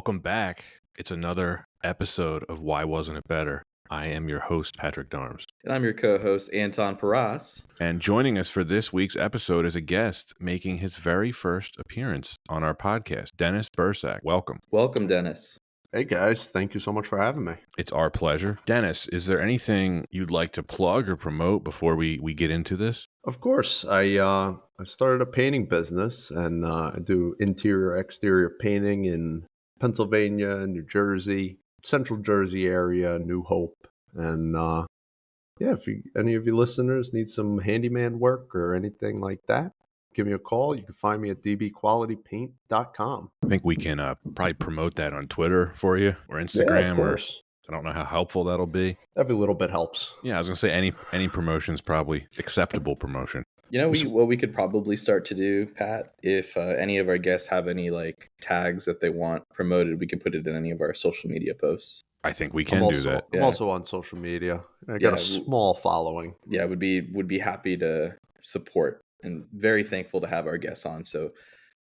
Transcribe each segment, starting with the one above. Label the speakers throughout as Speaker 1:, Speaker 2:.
Speaker 1: Welcome back. It's another episode of Why Wasn't It Better? I am your host, Patrick Darms.
Speaker 2: And I'm your co-host, Anton Paras.
Speaker 1: And joining us for this week's episode is a guest making his very first appearance on our podcast, Dennis Berscak. Welcome.
Speaker 2: Welcome, Dennis.
Speaker 3: Hey guys, thank you so much for having me.
Speaker 1: It's our pleasure. Dennis, is there anything you'd like to plug or promote before we get into this?
Speaker 3: Of course, I started a painting business, and I do interior, exterior painting in Pennsylvania, New Jersey, Central Jersey area, New Hope, and if any of you listeners need some handyman work or anything like that, give me a call. You can find me at dbqualitypaint.com.
Speaker 1: I think we can probably promote that on Twitter for you or Instagram.
Speaker 3: Yeah, of course.
Speaker 1: I don't know how helpful that'll be.
Speaker 3: Every little bit helps.
Speaker 1: Yeah, I was going to say any promotion is probably acceptable promotion.
Speaker 2: You know, what we could probably start to do, Pat, if any of our guests have any like tags that they want promoted, we can put it in any of our social media posts.
Speaker 1: I think we can do that.
Speaker 3: I'm also on social media. I got a small following.
Speaker 2: Yeah, would be happy to support and very thankful to have our guests on. So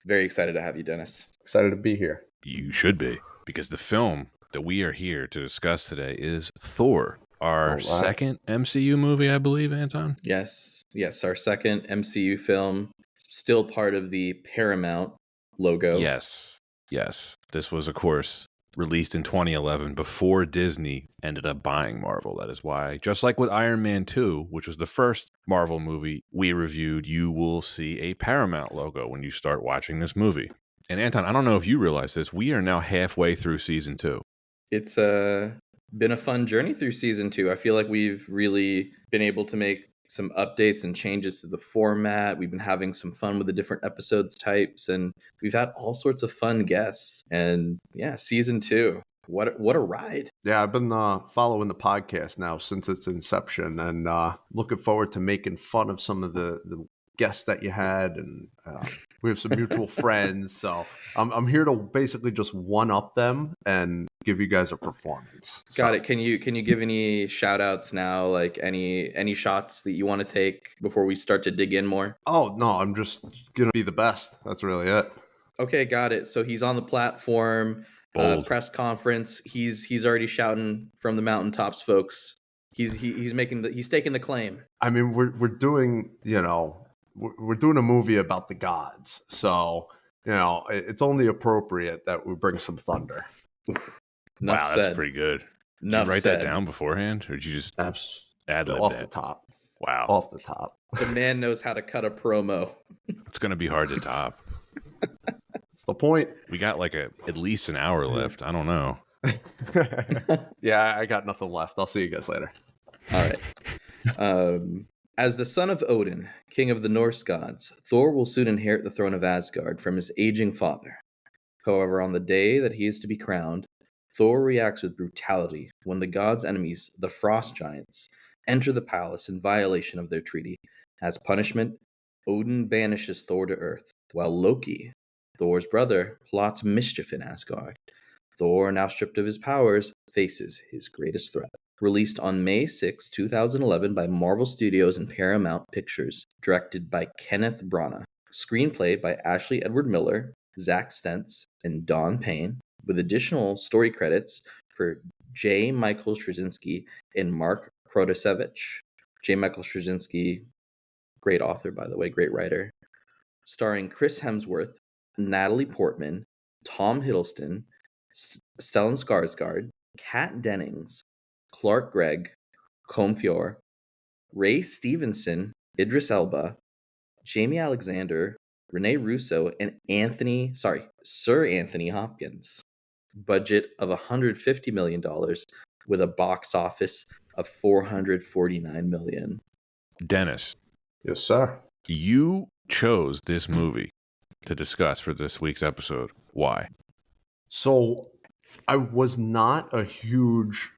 Speaker 2: very excited to have you, Dennis.
Speaker 3: Excited to be here.
Speaker 1: You should be, because the film that we are here to discuss today is Thor, our second MCU movie, I believe, Anton?
Speaker 2: Yes, our second MCU film, still part of the Paramount logo.
Speaker 1: Yes. This was, of course, released in 2011 before Disney ended up buying Marvel. That is why, just like with Iron Man 2, which was the first Marvel movie we reviewed, you will see a Paramount logo when you start watching this movie. And Anton, I don't know if you realize this, we are now halfway through season 2.
Speaker 2: It's been a fun journey through season 2. I feel like we've really been able to make some updates and changes to the format. We've been having some fun with the different episodes types, and we've had all sorts of fun guests. And yeah, season 2. What a ride.
Speaker 3: Yeah, I've been following the podcast now since its inception, and looking forward to making fun of some of the guests that you had, and we have some mutual friends, so I'm here to basically just one up them and give you guys a performance.
Speaker 2: Got it. Can you give any shout outs now, like any shots that you want to take before we start to dig in more?
Speaker 3: Oh no, I'm just gonna be the best. That's really it.
Speaker 2: Okay, got it. So he's on the platform, press conference. He's already shouting from the mountaintops, folks. He's taking the claim.
Speaker 3: I mean, we're doing, we're doing a movie about the gods, so it's only appropriate that we bring some thunder.
Speaker 1: Wow, that's pretty good. Did you write that down beforehand, or did you just ad-lib
Speaker 3: off
Speaker 1: that?
Speaker 3: The top?
Speaker 1: Wow,
Speaker 3: off the top.
Speaker 2: The man knows how to cut a promo.
Speaker 1: It's gonna be hard to top.
Speaker 3: That's the point.
Speaker 1: We got like at least an hour left. I don't know.
Speaker 3: Yeah, I got nothing left. I'll see you guys later.
Speaker 2: All right. As the son of Odin, king of the Norse gods, Thor will soon inherit the throne of Asgard from his aging father. However, on the day that he is to be crowned, Thor reacts with brutality when the gods' enemies, the Frost Giants, enter the palace in violation of their treaty. As punishment, Odin banishes Thor to Earth, while Loki, Thor's brother, plots mischief in Asgard. Thor, now stripped of his powers, faces his greatest threat. Released on May 6, 2011 by Marvel Studios and Paramount Pictures. Directed by Kenneth Branagh. Screenplay by Ashley Edward Miller, Zach Stentz, and Don Payne, with additional story credits for J. Michael Straczynski and Mark Protasevich. J. Michael Straczynski, great author, by the way, great writer. Starring Chris Hemsworth, Natalie Portman, Tom Hiddleston, Stellan Skarsgård, Kat Dennings, Clark Gregg, Comfior, Ray Stevenson, Idris Elba, Jamie Alexander, Rene Russo, and Sir Anthony Hopkins. Budget of $150 million with a box office of $449 million.
Speaker 1: Dennis.
Speaker 3: Yes, sir.
Speaker 1: You chose this movie to discuss for this week's episode. Why?
Speaker 3: So I was not a huge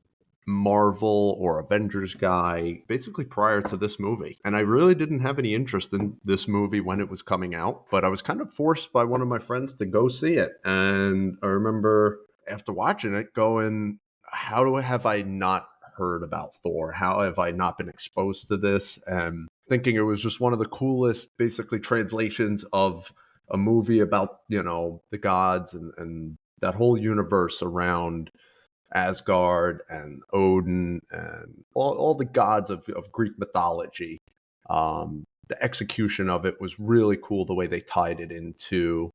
Speaker 3: Marvel or Avengers guy basically prior to this movie, and I really didn't have any interest in this movie when it was coming out, but I was kind of forced by one of my friends to go see it. And I remember after watching it going, have I not heard about Thor? How have I not been exposed to this? And thinking it was just one of the coolest basically translations of a movie about the gods and that whole universe around Asgard and Odin and all the gods of Greek mythology. The execution of it was really cool, the way they tied it into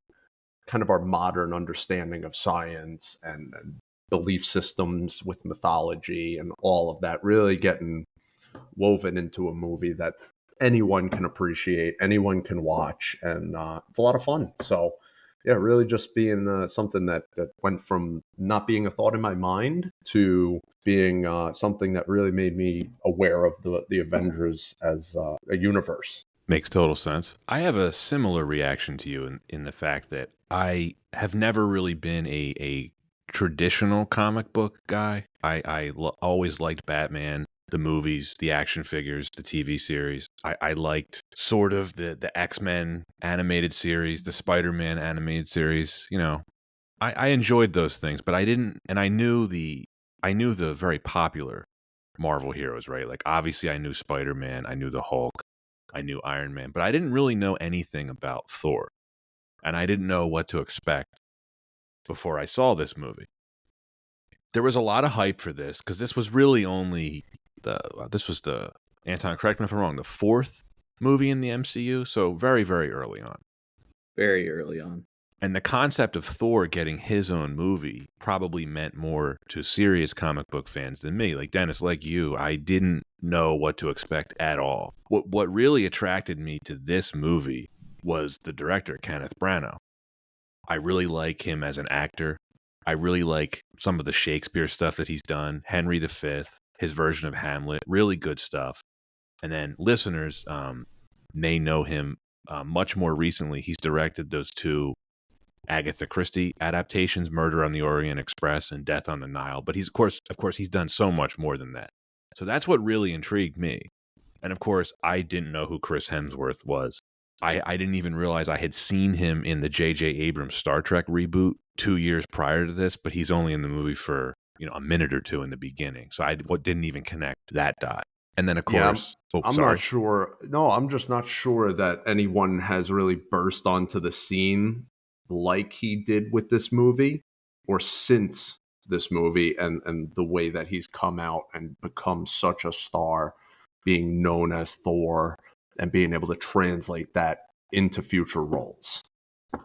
Speaker 3: kind of our modern understanding of science and belief systems with mythology and all of that, really getting woven into a movie that anyone can appreciate, anyone can watch, and it's a lot of fun. So yeah, really just being something that went from not being a thought in my mind to being something that really made me aware of the Avengers as a universe.
Speaker 1: Makes total sense. I have a similar reaction to you in the fact that I have never really been a traditional comic book guy. Always liked Batman, the movies, the action figures, the TV series. I liked sort of the X-Men animated series, the Spider-Man animated series. You know, I enjoyed those things, but I didn't, and I knew the very popular Marvel heroes, right? Like obviously I knew Spider-Man, I knew the Hulk, I knew Iron Man, but I didn't really know anything about Thor, and I didn't know what to expect before I saw this movie. There was a lot of hype for this because this was really only the Anton, correct me if I'm wrong, the fourth movie in the MCU, so very, very early on.
Speaker 2: Very early on.
Speaker 1: And the concept of Thor getting his own movie probably meant more to serious comic book fans than me. Like Dennis, like you, I didn't know what to expect at all. What really attracted me to this movie was the director, Kenneth Branagh. I really like him as an actor. I really like some of the Shakespeare stuff that he's done. Henry V, his version of Hamlet, really good stuff. And then listeners may know him much more recently. He's directed those two Agatha Christie adaptations, Murder on the Orient Express and Death on the Nile. But he's of course, he's done so much more than that. So that's what really intrigued me. And of course, I didn't know who Chris Hemsworth was. I didn't even realize I had seen him in the J.J. Abrams Star Trek reboot 2 years prior to this, but he's only in the movie for, a minute or two in the beginning. So I didn't even connect that dot. And then, of course,
Speaker 3: I'm not sure. No, I'm just not sure that anyone has really burst onto the scene like he did with this movie or since this movie and the way that he's come out and become such a star, being known as Thor and being able to translate that into future roles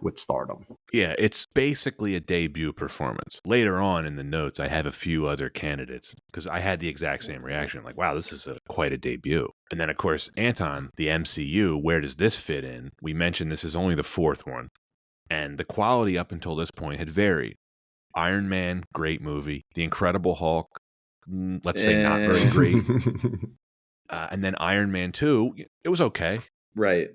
Speaker 3: with stardom.
Speaker 1: Yeah, it's basically a debut performance. Later on in the notes, I have a few other candidates because I had the exact same reaction. Like, wow, this is quite a debut. And then, of course, Anton, the MCU, where does this fit in? We mentioned this is only the fourth one. And the quality up until this point had varied. Iron Man, great movie. The Incredible Hulk, let's say not very great. And then Iron Man 2, it was okay.
Speaker 2: Right.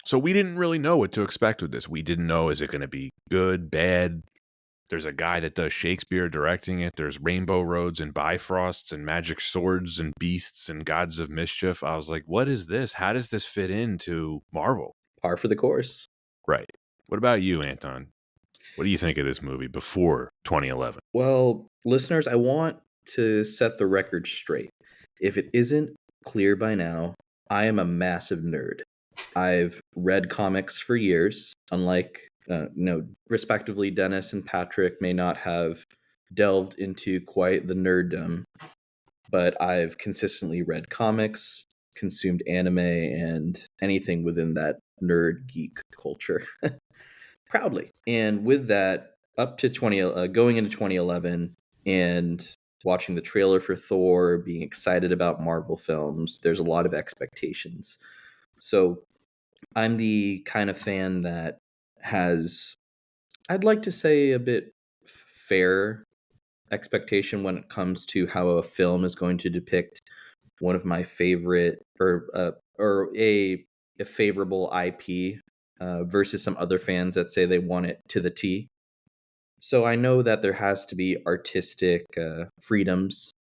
Speaker 1: So we didn't really know what to expect with this. We didn't know, is it going to be good, bad? There's a guy that does Shakespeare directing it. There's rainbow roads and bifrosts and magic swords and beasts and gods of mischief. I was like, what is this? How does this fit into Marvel?
Speaker 2: Par for the course.
Speaker 1: Right. What about you, Anton? What do you think of this movie before 2011?
Speaker 2: Well, listeners, I want to set the record straight. If it isn't clear by now, I am a massive nerd. I've read comics for years, unlike, respectively, Dennis and Patrick may not have delved into quite the nerddom, but I've consistently read comics, consumed anime, and anything within that nerd geek culture. Proudly. And with that, up to going into 2011 and watching the trailer for Thor, being excited about Marvel films, there's a lot of expectations. So I'm the kind of fan that has, I'd like to say, a bit fair expectation when it comes to how a film is going to depict one of my favorite or a favorable IP versus some other fans that say they want it to the T. So I know that there has to be artistic freedoms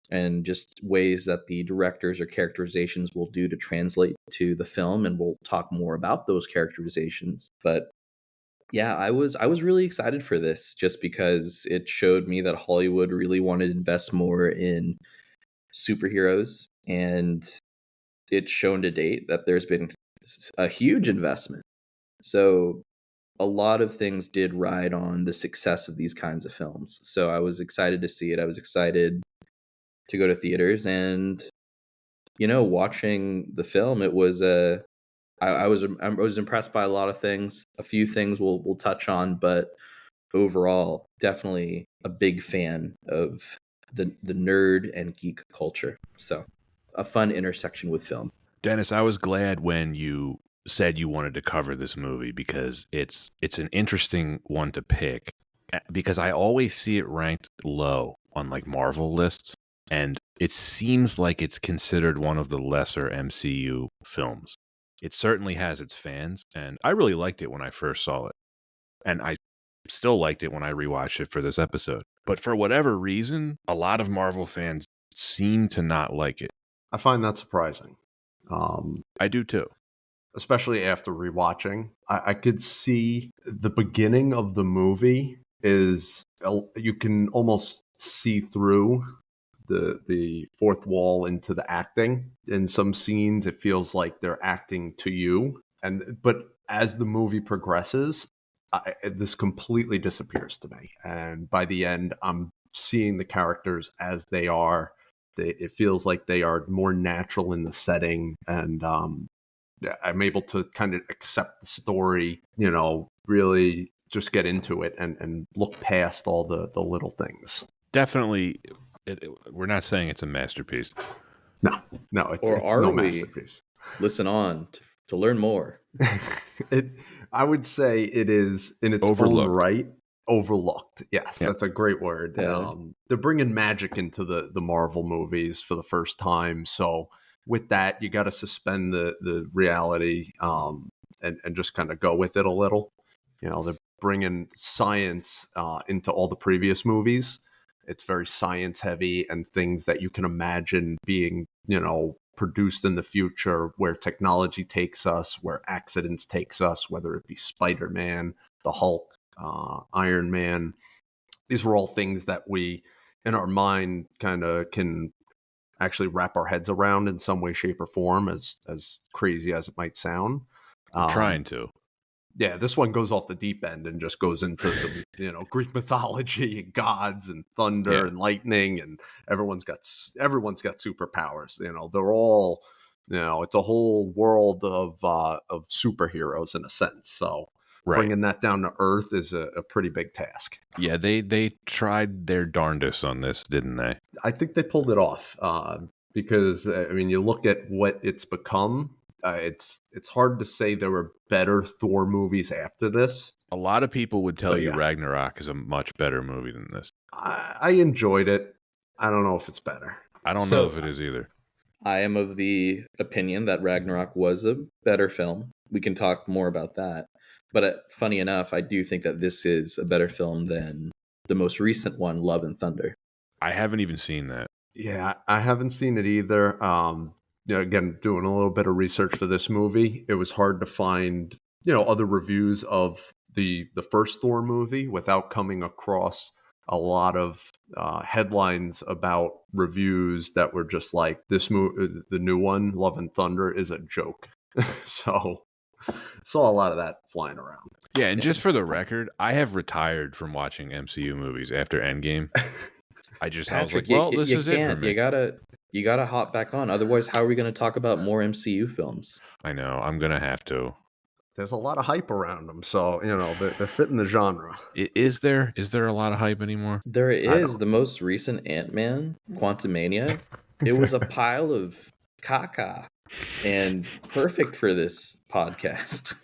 Speaker 2: and just ways that the directors or characterizations will do to translate to the film, and we'll talk more about those characterizations. But yeah, I was really excited for this just because it showed me that Hollywood really wanted to invest more in superheroes, and it's shown to date that there's been a huge investment. So a lot of things did ride on the success of these kinds of films. So I was excited to see it. I was excited to go to theaters, and watching the film, it was I was impressed by a lot of things. A few things we'll touch on, but overall, definitely a big fan of the nerd and geek culture. So a fun intersection with film.
Speaker 1: Dennis, I was glad when you said you wanted to cover this movie because it's an interesting one to pick because I always see it ranked low on like Marvel lists, and it seems like it's considered one of the lesser MCU films. It certainly has its fans, and I really liked it when I first saw it. And I still liked it when I rewatched it for this episode. But for whatever reason, a lot of Marvel fans seem to not like it.
Speaker 3: I find that surprising.
Speaker 1: I do too.
Speaker 3: Especially after rewatching. I could see the beginning of the movie is, you can almost see through the fourth wall into the acting. In some scenes, it feels like they're acting to you. But as the movie progresses, this completely disappears to me. And by the end, I'm seeing the characters as they are. It feels like they are more natural in the setting, and I'm able to kind of accept the story, really just get into it and look past all the little things.
Speaker 1: Definitely, we're not saying it's a masterpiece.
Speaker 3: No, it's no masterpiece.
Speaker 2: Listen on to learn more.
Speaker 3: I would say it is in its own right. Overlooked. Yes, That's a great word.
Speaker 2: Yeah.
Speaker 3: They're bringing magic into the Marvel movies for the first time. So with that, you got to suspend the reality and just kind of go with it a little. They're bringing science into all the previous movies. It's very science heavy and things that you can imagine being, produced in the future, where technology takes us, where accidents takes us, whether it be Spider-Man, the Hulk, Iron Man. These were all things that we, in our mind, kind of can actually wrap our heads around in some way, shape, or form, as crazy as it might sound.
Speaker 1: I'm trying to.
Speaker 3: Yeah, this one goes off the deep end and just goes into the Greek mythology and gods and thunder and lightning, and everyone's got superpowers. They're all, it's a whole world of superheroes in a sense. So bringing that down to earth is a pretty big task.
Speaker 1: Yeah, they tried their darndest on this, didn't they?
Speaker 3: I think they pulled it off because you look at what it's become. It's hard to say there were better Thor movies after this.
Speaker 1: A lot of people would tell you Ragnarok is a much better movie than this.
Speaker 3: I enjoyed it. I don't know if it's better.
Speaker 1: I don't know if it is either.
Speaker 2: I am of the opinion that Ragnarok was a better film. We can talk more about that. But funny enough, I do think that this is a better film than the most recent one, Love and Thunder.
Speaker 1: I haven't even seen that.
Speaker 3: Yeah, I haven't seen it either. Again, doing a little bit of research for this movie, it was hard to find, other reviews of the first Thor movie without coming across a lot of headlines about reviews that were just like, this movie, the new one, Love and Thunder, is a joke. So saw a lot of that flying around.
Speaker 1: Yeah, and just for the record, I have retired from watching MCU movies after Endgame. I was like, well, this is it for me.
Speaker 2: You gotta hop back on. Otherwise, how are we going to talk about more MCU films?
Speaker 1: I know. I'm going to have to.
Speaker 3: There's a lot of hype around them, so they're fitting the genre.
Speaker 1: Is there a lot of hype anymore?
Speaker 2: There is. The most recent Ant-Man, Quantumania. It was a pile of caca, and perfect for this podcast.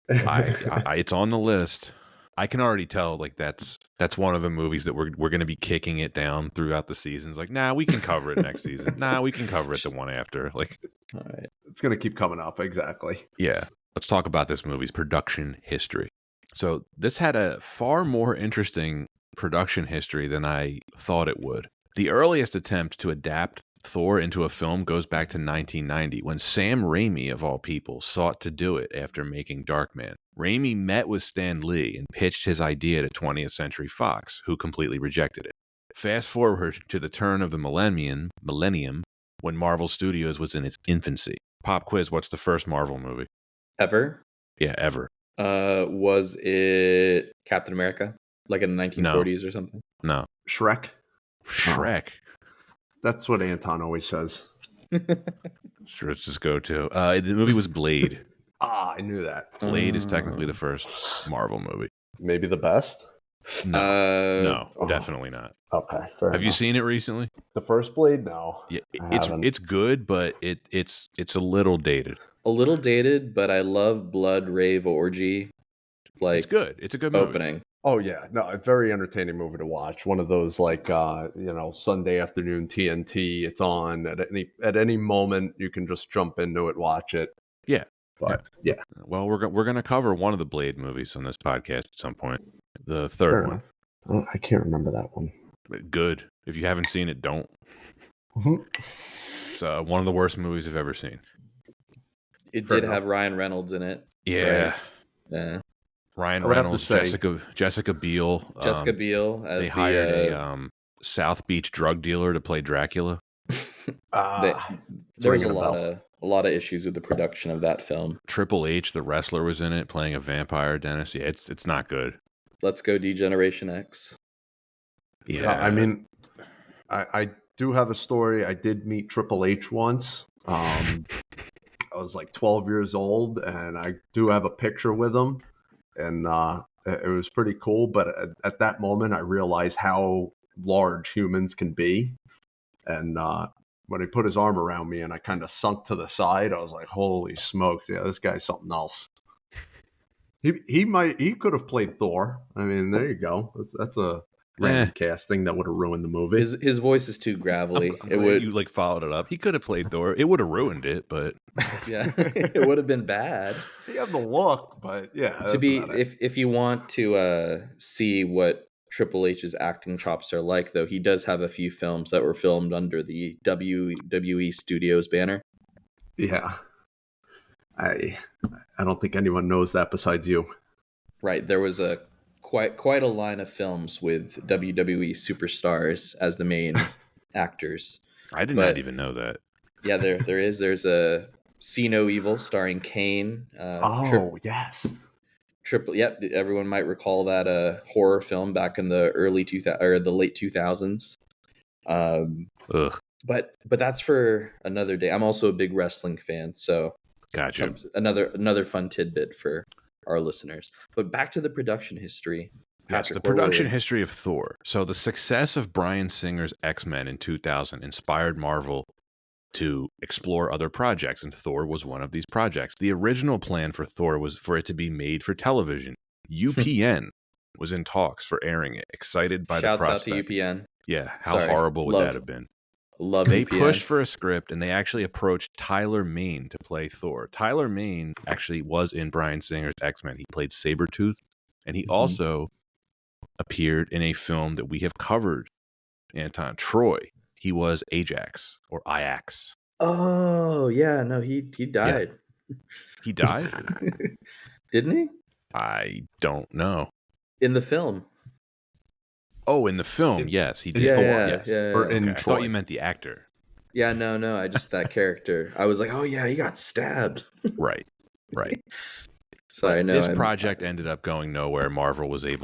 Speaker 1: It's on the list. I can already tell, like, that's one of the movies that we're going to be kicking it down throughout the seasons. Like, we can cover it next season. We can cover it the one after. Like,
Speaker 2: all right,
Speaker 3: it's going to keep coming up. Exactly.
Speaker 1: Yeah. Let's talk about this movie's production history. So this had a far more interesting production history than I thought it would. The earliest attempt to adapt Thor into a film goes back to 1990, when Sam Raimi, of all people, sought to do it after making Darkman. Raimi met with Stan Lee and pitched his idea to 20th Century Fox, who completely rejected it. Fast forward to the turn of the millennium, when Marvel Studios was in its infancy. Pop quiz, what's the first Marvel movie?
Speaker 2: Ever?
Speaker 1: Yeah, ever.
Speaker 2: Was it Captain America? Like in the 1940s or something?
Speaker 1: No.
Speaker 3: Shrek.
Speaker 1: Shrek.
Speaker 3: That's what Anton always says.
Speaker 1: Let's just go to. The movie was Blade.
Speaker 3: I knew that.
Speaker 1: Blade is technically the first Marvel movie.
Speaker 3: Maybe the best.
Speaker 1: No, definitely not.
Speaker 3: Okay, fair
Speaker 1: Have you
Speaker 3: enough.
Speaker 1: seen it recently?
Speaker 3: The first Blade? No.
Speaker 1: Yeah,
Speaker 3: I haven't.
Speaker 1: it's good, but it's a little dated.
Speaker 2: A little dated, but I love Blood Rave Orgy. Like
Speaker 1: It's good. It's a good movie.
Speaker 2: opening.
Speaker 3: Oh yeah, no, a very entertaining movie to watch. One of those like Sunday afternoon TNT. It's on at any moment. You can just jump into it, watch it.
Speaker 1: Yeah.
Speaker 3: But yeah.
Speaker 1: Well, we're gonna cover one of the Blade movies on this podcast at some point. The third
Speaker 3: Fair
Speaker 1: one.
Speaker 3: enough. I can't remember that one.
Speaker 1: Good. If you haven't seen it, don't. It's one of the worst movies I've ever seen.
Speaker 2: It
Speaker 3: Fair
Speaker 2: did
Speaker 3: enough.
Speaker 2: have Ryan Reynolds in it.
Speaker 1: Yeah.
Speaker 2: Right? Yeah.
Speaker 1: Ryan
Speaker 3: I would have to
Speaker 1: Reynolds,
Speaker 3: say-
Speaker 1: Jessica Biel.
Speaker 2: Jessica Biel as
Speaker 1: They hired a South Beach drug dealer to play Dracula.
Speaker 2: there was a lot of issues with the production of that film.
Speaker 1: Triple H, the wrestler, was in it playing a vampire. Dennis, yeah, it's not good.
Speaker 2: Let's go D-Generation X.
Speaker 1: Yeah,
Speaker 3: I mean, I do have a story. I did meet Triple H once. I was like 12 years old, and I do have a picture with him, and it was pretty cool. But at that moment, I realized how large humans can be, and when he put his arm around me and I kind of sunk to the side, I was like, "Holy smokes! Yeah, this guy's something else." He could have played Thor. I mean, there you go. That's a random casting that would have ruined the movie.
Speaker 2: His voice is too gravelly.
Speaker 1: I'm glad you like followed it up. He could have played Thor. It would have ruined it, but
Speaker 2: yeah, it would have been bad.
Speaker 3: He had the look, but yeah.
Speaker 2: If you want to see what Triple H's acting chops are like, though, he does have a few films that were filmed under the WWE Studios banner.
Speaker 3: Yeah. I don't think anyone knows that besides you.
Speaker 2: Right, there was a quite a line of films with WWE superstars as the main actors.
Speaker 1: I did not even know that.
Speaker 2: Yeah, there is. There's a See No Evil starring Kane.
Speaker 3: Yes.
Speaker 2: Yep, everyone might recall that horror film back in the early 2000 or the late 2000s.
Speaker 1: Ugh.
Speaker 2: But that's for another day. I'm also a big wrestling fan, so
Speaker 1: Gotcha.
Speaker 2: Another fun tidbit for our listeners. But back to the production history.
Speaker 1: Yes, the production history of Thor. So the success of Bryan Singer's X-Men in 2000 inspired Marvel to explore other projects, and Thor was one of these projects. The original plan for Thor was for it to be made for television. UPN was in talks for airing it, excited by the prospect.
Speaker 2: Shouts out to UPN.
Speaker 1: Yeah, how horrible would that have been?
Speaker 2: They
Speaker 1: pushed for a script, and they actually approached Tyler Mane to play Thor. Tyler Mane actually was in Bryan Singer's X-Men. He played Sabretooth, and he also appeared in a film that we have covered, Anton, Troy. He was Ajax or Iax.
Speaker 2: Oh, yeah, no, he died.
Speaker 1: Yeah. He died?
Speaker 2: Didn't he?
Speaker 1: I don't know.
Speaker 2: In the film.
Speaker 1: Oh, in the film, yes, he did.
Speaker 2: Yeah.
Speaker 3: Or in
Speaker 1: I thought you meant the actor.
Speaker 2: Yeah, no, I just that character. I was like, oh yeah, he got stabbed.
Speaker 1: Right.
Speaker 2: Sorry,
Speaker 1: this project ended up going nowhere. Marvel was they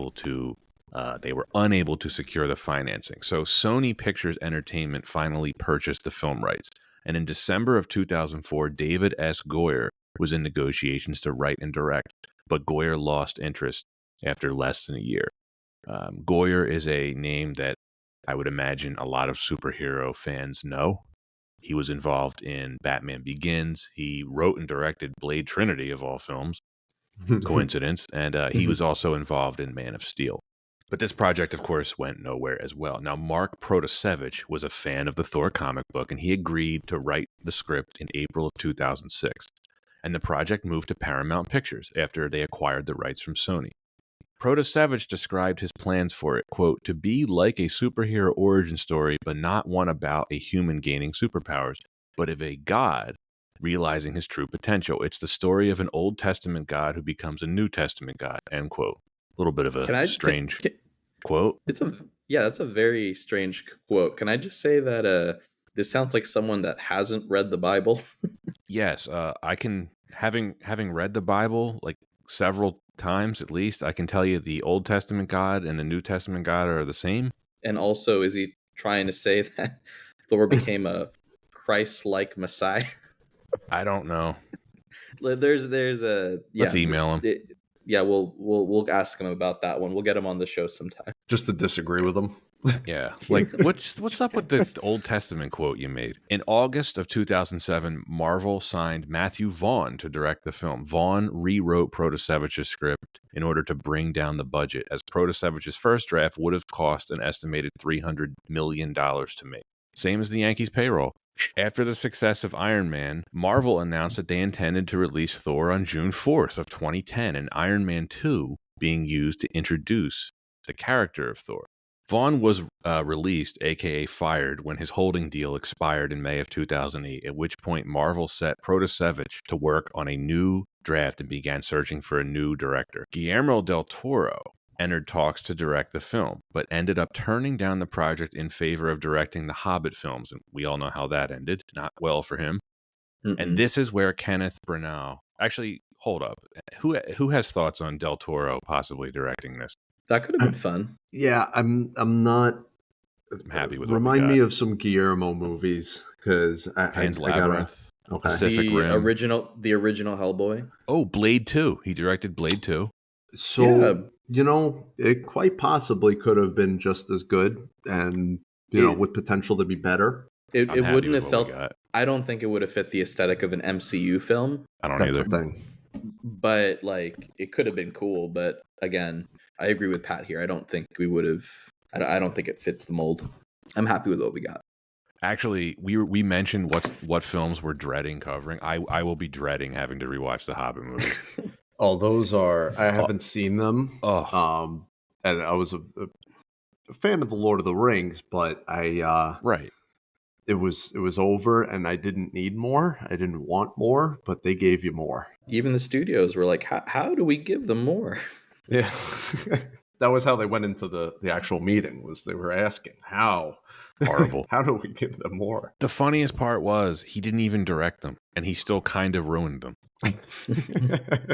Speaker 1: were unable to secure the financing. So Sony Pictures Entertainment finally purchased the film rights. And in December of 2004, David S. Goyer was in negotiations to write and direct, but Goyer lost interest after less than a year. Goyer is a name that I would imagine a lot of superhero fans know. He was involved in Batman Begins. He wrote and directed Blade Trinity, of all films. Coincidence. And he was also involved in Man of Steel. But this project, of course, went nowhere as well. Now, Mark Protasevich was a fan of the Thor comic book, and he agreed to write the script in April of 2006. And the project moved to Paramount Pictures after they acquired the rights from Sony. Protasevich described his plans for it, quote, to be like a superhero origin story, but not one about a human gaining superpowers, but of a god realizing his true potential. It's the story of an Old Testament god who becomes a New Testament god, end quote. A little bit of a strange quote.
Speaker 2: That's a very strange quote. Can I just say that this sounds like someone that hasn't read the Bible?
Speaker 1: Yes, I can, having read the Bible like several times at least. I can tell you the Old Testament God and the New Testament God are the same.
Speaker 2: And also, is he trying to say that Thor became a Christ-like Messiah?
Speaker 1: I don't know.
Speaker 2: There's a
Speaker 1: Let's email him.
Speaker 2: Yeah, we'll ask him about that one. We'll get him on the show sometime.
Speaker 3: Just to disagree with them.
Speaker 1: Yeah. Like, what's up with the Old Testament quote you made? In August of 2007, Marvel signed Matthew Vaughn to direct the film. Vaughn rewrote Protasevich's script in order to bring down the budget, as Protasevich's first draft would have cost an estimated $300 million to make. Same as the Yankees' payroll. After the success of Iron Man, Marvel announced that they intended to release Thor on June 4th of 2010, and Iron Man 2 being used to introduce the character of Thor. Vaughn was released, aka fired, when his holding deal expired in May of 2008, at which point Marvel set Protasevich to work on a new draft and began searching for a new director. Guillermo del Toro entered talks to direct the film, but ended up turning down the project in favor of directing the Hobbit films, and we all know how that ended. Not well for him. And this is where Kenneth Branagh... Actually, hold up. Who has thoughts on del Toro possibly directing this?
Speaker 2: That could have been fun.
Speaker 3: Yeah, I'm not.
Speaker 1: I'm happy with
Speaker 3: Remind me of some Guillermo movies, because
Speaker 1: Pan's
Speaker 3: I
Speaker 1: Labyrinth,
Speaker 3: gotta, okay.
Speaker 1: Pacific
Speaker 2: The
Speaker 1: Rim.
Speaker 2: original Hellboy.
Speaker 1: Oh, Blade 2. He directed Blade 2.
Speaker 3: So, it quite possibly could have been just as good and, with potential to be better.
Speaker 2: It wouldn't have felt...
Speaker 1: got.
Speaker 2: I don't think it would have fit the aesthetic of an MCU film.
Speaker 1: I don't
Speaker 3: That's
Speaker 1: either.
Speaker 3: the thing.
Speaker 2: But, it could have been cool. But, again, I agree with Pat here. I don't think we would have... I don't think it fits the mold. I'm happy with what we got.
Speaker 1: Actually, we mentioned what films we're dreading covering. I will be dreading having to rewatch the Hobbit movies.
Speaker 3: Oh, those are... I haven't seen them.
Speaker 1: Oh.
Speaker 3: And I was a fan of the Lord of the Rings, but
Speaker 1: Right.
Speaker 3: It was over, and I didn't need more. I didn't want more, but they gave you more.
Speaker 2: Even the studios were like, how do we give them more?
Speaker 3: Yeah. That was how they went into the actual meeting, was they were asking, how?
Speaker 1: Horrible.
Speaker 3: How do we give them more?
Speaker 1: The funniest part was he didn't even direct them, and he still kind of ruined them.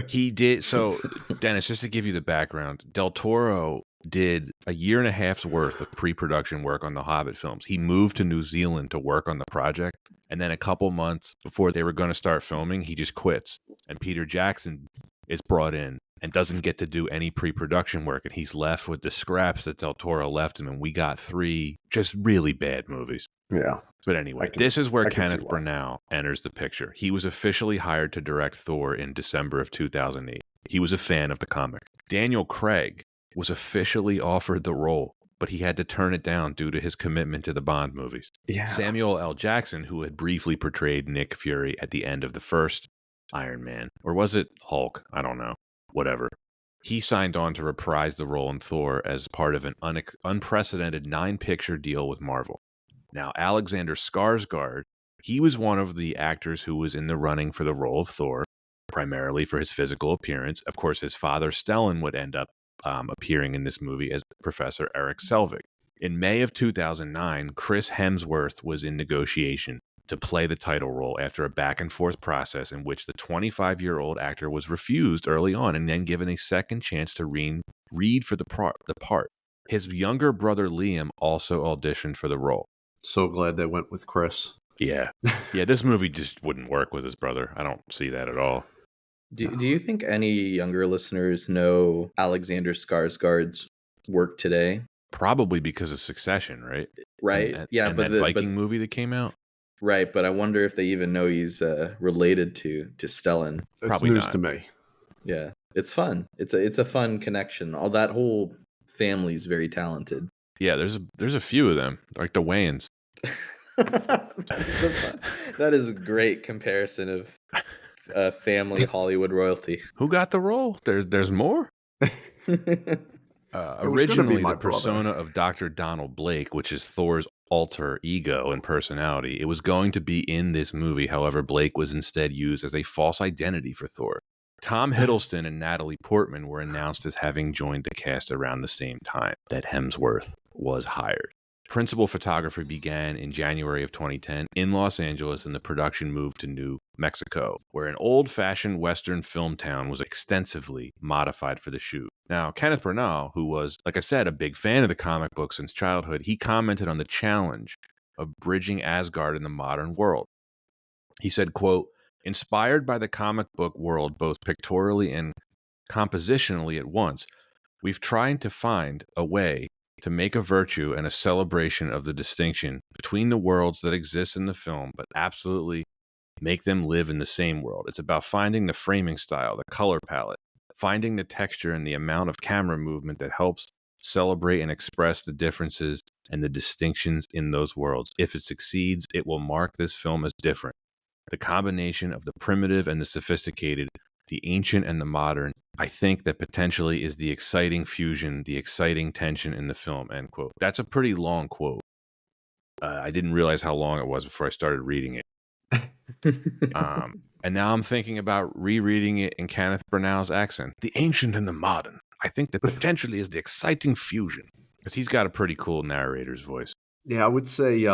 Speaker 1: He did. So, Dennis, just to give you the background, Del Toro did a year and a half's worth of pre-production work on the Hobbit films. He moved to New Zealand to work on the project, and then a couple months before they were going to start filming, he just quits. And Peter Jackson is brought in and doesn't get to do any pre-production work, and he's left with the scraps that Del Toro left him, and we got 3 just really bad movies.
Speaker 3: Yeah.
Speaker 1: But anyway, this is where Kenneth Branagh enters the picture. He was officially hired to direct Thor in December of 2008. He was a fan of the comic. Daniel Craig was officially offered the role, but he had to turn it down due to his commitment to the Bond movies.
Speaker 3: Yeah.
Speaker 1: Samuel L. Jackson, who had briefly portrayed Nick Fury at the end of the first Iron Man, or was it Hulk? I don't know. Whatever. He signed on to reprise the role in Thor as part of an unprecedented 9-picture deal with Marvel. Now, Alexander Skarsgård, he was one of the actors who was in the running for the role of Thor, primarily for his physical appearance. Of course, his father, Stellan, would end up appearing in this movie as Professor Eric Selvig. In May of 2009, Chris Hemsworth was in negotiation to play the title role after a back-and-forth process in which the 25-year-old actor was refused early on and then given a second chance to read for the part. His younger brother Liam also auditioned for the role.
Speaker 3: So glad they went with Chris.
Speaker 1: Yeah. Yeah, this movie just wouldn't work with his brother. I don't see that at all.
Speaker 2: Do you think any younger listeners know Alexander Skarsgård's work today?
Speaker 1: Probably because of Succession, right?
Speaker 2: Right.
Speaker 1: And that Viking movie that came out?
Speaker 2: Right, but I wonder if they even know he's related to Stellan.
Speaker 3: Probably news not to me.
Speaker 2: Yeah, it's fun. It's a fun connection. All that whole family's very talented.
Speaker 1: Yeah, there's a few of them, like the Wayans.
Speaker 2: That is a great comparison of family Hollywood royalty.
Speaker 1: Who got the role? There's more. Originally, the persona of Dr. Donald Blake, which is Thor's alter ego and personality, it was going to be in this movie. However, Blake was instead used as a false identity for Thor. Tom Hiddleston and Natalie Portman were announced as having joined the cast around the same time that Hemsworth was hired. Principal photography began in January of 2010 in Los Angeles, and the production moved to New Mexico, where an old-fashioned Western film town was extensively modified for the shoot. Now, Kenneth Branagh, who was, like I said, a big fan of the comic book since childhood, he commented on the challenge of bridging Asgard in the modern world. He said, quote, "Inspired by the comic book world both pictorially and compositionally at once, we've tried to find a way to make a virtue and a celebration of the distinction between the worlds that exist in the film, but absolutely make them live in the same world. It's about finding the framing style, the color palette, finding the texture and the amount of camera movement that helps celebrate and express the differences and the distinctions in those worlds. If it succeeds, it will mark this film as different. The combination of the primitive and the sophisticated, the ancient and the modern, I think that potentially is the exciting fusion, the exciting tension in the film," end quote. That's a pretty long quote. I didn't realize how long it was before I started reading it. And now I'm thinking about rereading it in Kenneth Branagh's accent. The ancient and the modern, I think that potentially is the exciting fusion. Because he's got a pretty cool narrator's voice.
Speaker 3: Yeah, I would say,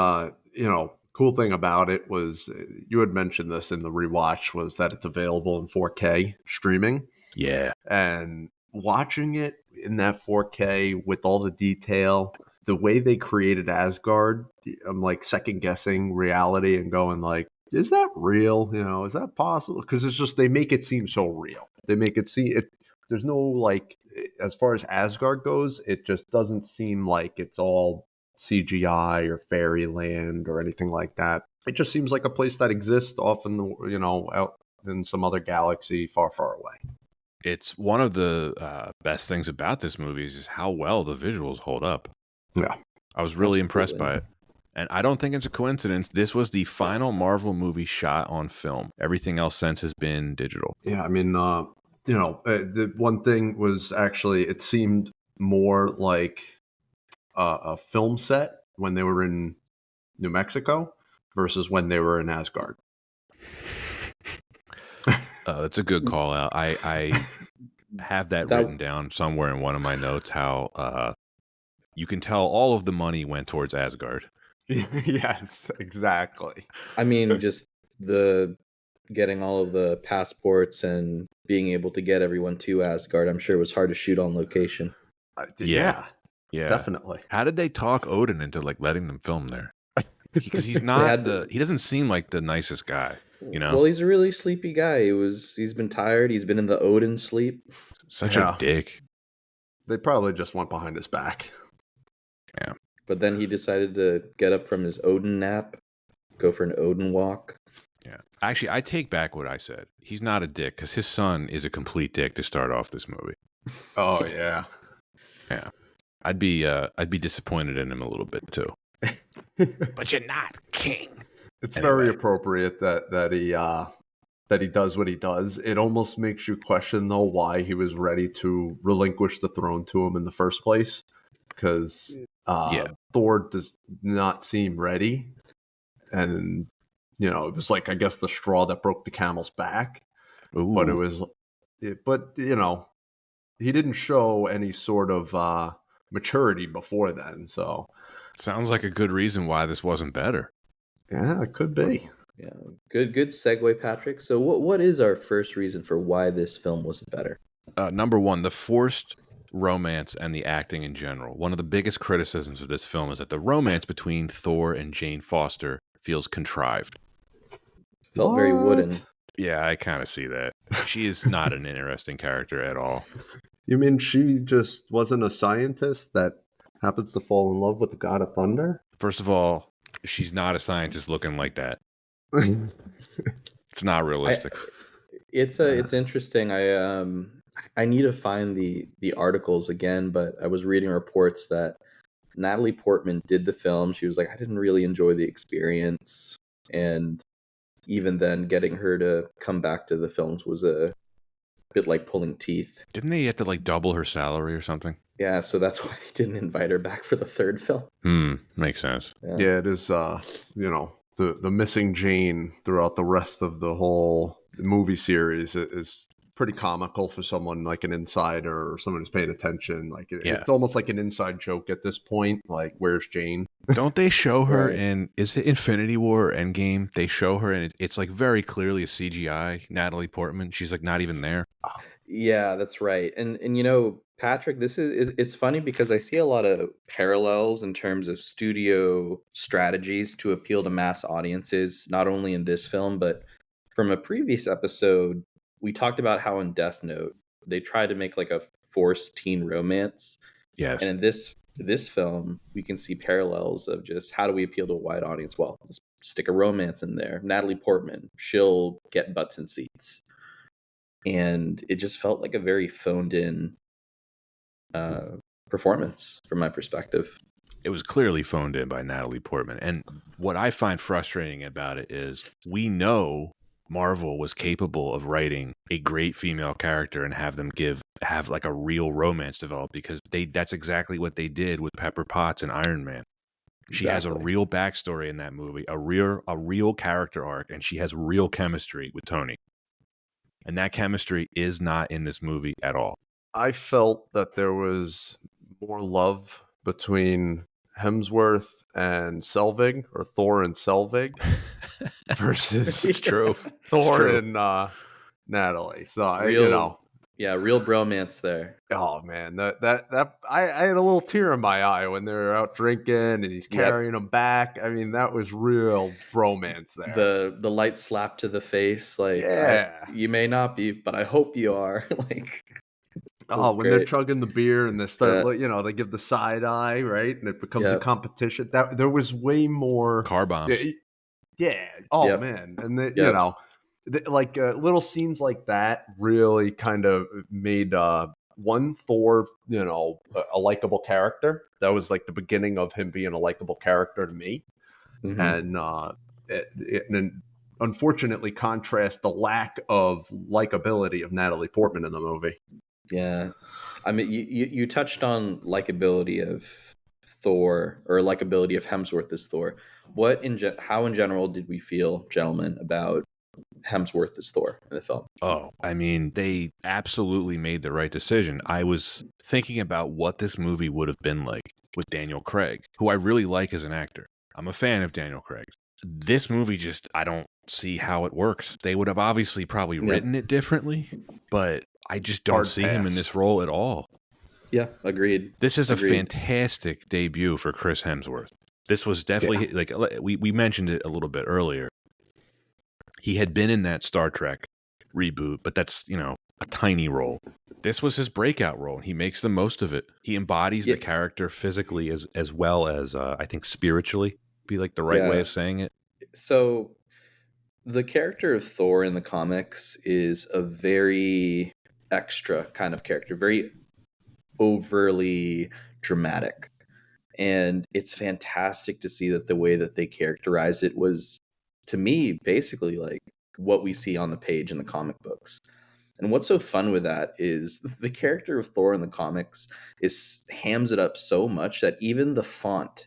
Speaker 3: cool thing about it was you had mentioned this in the rewatch was that it's available in 4K streaming.
Speaker 1: Yeah.
Speaker 3: And watching it in that 4K with all the detail, the way they created Asgard, I'm like second guessing reality and going like, is that real? Is that possible? Because it's just, they make it seem so real. They make it seem it. There's no like, as far as Asgard goes, it just doesn't seem like it's all CGI or fairyland or anything like that. It just seems like a place that exists off in the, out in some other galaxy far, far away.
Speaker 1: It's one of the best things about this movie is just how well the visuals hold up.
Speaker 3: Yeah.
Speaker 1: I was really impressed by it. And I don't think it's a coincidence. This was the final Marvel movie shot on film. Everything else since has been digital.
Speaker 3: Yeah, I mean, the one thing was actually, it seemed more like a film set when they were in New Mexico versus when they were in Asgard.
Speaker 1: That's a good call out. I have that written down somewhere in one of my notes, how you can tell all of the money went towards Asgard.
Speaker 3: Yes, exactly.
Speaker 2: I mean, just the getting all of the passports and being able to get everyone to Asgard, I'm sure it was hard to shoot on location.
Speaker 3: Yeah, definitely.
Speaker 1: How did they talk Odin into like letting them film there? Because he's not he doesn't seem like the nicest guy,
Speaker 2: Well, he's a really sleepy guy. He's been tired. He's been in the Odin sleep.
Speaker 1: Such a dick.
Speaker 3: They probably just went behind his back.
Speaker 1: Yeah.
Speaker 2: But then he decided to get up from his Odin nap, go for an Odin walk.
Speaker 1: Yeah. Actually, I take back what I said. He's not a dick because his son is a complete dick to start off this movie.
Speaker 3: Oh yeah.
Speaker 1: Yeah. I'd be disappointed in him a little bit too. But you're not king.
Speaker 3: It's very appropriate that he does what he does. It almost makes you question though why he was ready to relinquish the throne to him in the first place. Because Thor does not seem ready, and it was like, I guess, the straw that broke the camel's back.
Speaker 1: Ooh.
Speaker 3: But he didn't show any sort of maturity before then. So
Speaker 1: sounds like a good reason why this wasn't better.
Speaker 3: Yeah, it could be.
Speaker 2: Yeah, good segue, Patrick. So what is our first reason for why this film wasn't better?
Speaker 1: Number one, the forced romance and the acting in general. One of the biggest criticisms of this film is that the romance between Thor and Jane Foster feels contrived.
Speaker 2: Felt very wooden.
Speaker 1: Yeah, I kind of see that. She is not an interesting character at all.
Speaker 3: You mean she just wasn't a scientist that happens to fall in love with the god of thunder?
Speaker 1: First of all, she's not a scientist looking like that. It's not realistic.
Speaker 2: It's interesting. I need to find the articles again, but I was reading reports that Natalie Portman did the film. She was like, I didn't really enjoy the experience, and even then, getting her to come back to the films was a bit like pulling teeth.
Speaker 1: Didn't they have to like double her salary or something?
Speaker 2: Yeah, so that's why they didn't invite her back for the third film.
Speaker 1: Makes sense.
Speaker 3: Yeah, it is. The missing Jane throughout the rest of the whole movie series is pretty comical for someone like an insider or someone who's paying attention. Like
Speaker 1: Yeah.
Speaker 3: it's almost like an inside joke at this point. Like, where's Jane?
Speaker 1: Don't they show her
Speaker 2: Right.
Speaker 1: in, is it Infinity War or Endgame? They show her and it's like very clearly a CGI Natalie Portman. She's like not even there.
Speaker 2: Yeah, that's right. And you know, Patrick, it's funny because I see a lot of parallels in terms of studio strategies to appeal to mass audiences, not only in this film, but from a previous episode, we talked about how in Death Note they tried to make like a forced teen romance.
Speaker 1: Yes.
Speaker 2: And in this film, we can see parallels of just how do we appeal to a wide audience? Well, let's stick a romance in there. Natalie Portman, she'll get butts in seats. And it just felt like a very phoned in performance from my perspective.
Speaker 1: It was clearly phoned in by Natalie Portman. And what I find frustrating about it is we know Marvel was capable of writing a great female character and have like a real romance develop, because that's exactly what they did with Pepper Potts and Iron Man. She has a
Speaker 2: Exactly.
Speaker 1: real backstory in that movie, a real character arc, and she has real chemistry with Tony. And that chemistry is not in this movie at all.
Speaker 3: I felt that there was more love between Hemsworth and Selvig, or Thor and Selvig, versus
Speaker 1: It's true.
Speaker 3: Thor
Speaker 1: true.
Speaker 3: and Natalie. So
Speaker 2: real bromance there.
Speaker 3: oh man, that I had a little tear in my eye when they were out drinking and he's carrying them back. I mean, that was real bromance there.
Speaker 2: The light slap to the face, like
Speaker 3: Yeah.
Speaker 2: you may not be, but I hope you are. Like,
Speaker 3: Oh, when they're
Speaker 2: great.
Speaker 3: chugging the beer and they start,
Speaker 2: Yeah.
Speaker 3: they give the side eye, right? And it becomes a
Speaker 2: Yep.
Speaker 3: competition. That there was way more
Speaker 1: Car bombs.
Speaker 3: Yeah. Oh
Speaker 2: Yep.
Speaker 3: man, and the,
Speaker 2: Yep.
Speaker 3: little scenes like that really kind of made one Thor, a likable character. That was like the beginning of him being a likable character to me,
Speaker 2: Mhm.
Speaker 3: and unfortunately contrast the lack of likability of Natalie Portman in the movie.
Speaker 2: Yeah, I mean, you touched on likability of Thor, or likability of Hemsworth as Thor. How in general did we feel, gentlemen, about Hemsworth as Thor in the film?
Speaker 1: Oh, I mean, they absolutely made the right decision. I was thinking about what this movie would have been like with Daniel Craig, who I really like as an actor. I'm a fan of Daniel Craig. This movie I don't see how it works. They would have obviously probably written it differently, but I just don't
Speaker 3: Hard
Speaker 1: see him in
Speaker 3: pass.
Speaker 1: this role at all.
Speaker 2: Yeah, agreed.
Speaker 1: This is
Speaker 2: Agreed.
Speaker 1: a fantastic debut for Chris Hemsworth. This was definitely, like we mentioned it a little bit earlier. He had been in that Star Trek reboot, but that's, a tiny role. This was his breakout role, and he makes the most of it. He embodies the character physically as well as, I think, spiritually, be like the right way of saying it.
Speaker 2: So the character of Thor in the comics is a very extra kind of character, very overly dramatic. And it's fantastic to see that the way that they characterized it was, to me, basically like what we see on the page in the comic books. And what's so fun with that is the character of Thor in the comics hams it up so much that even the font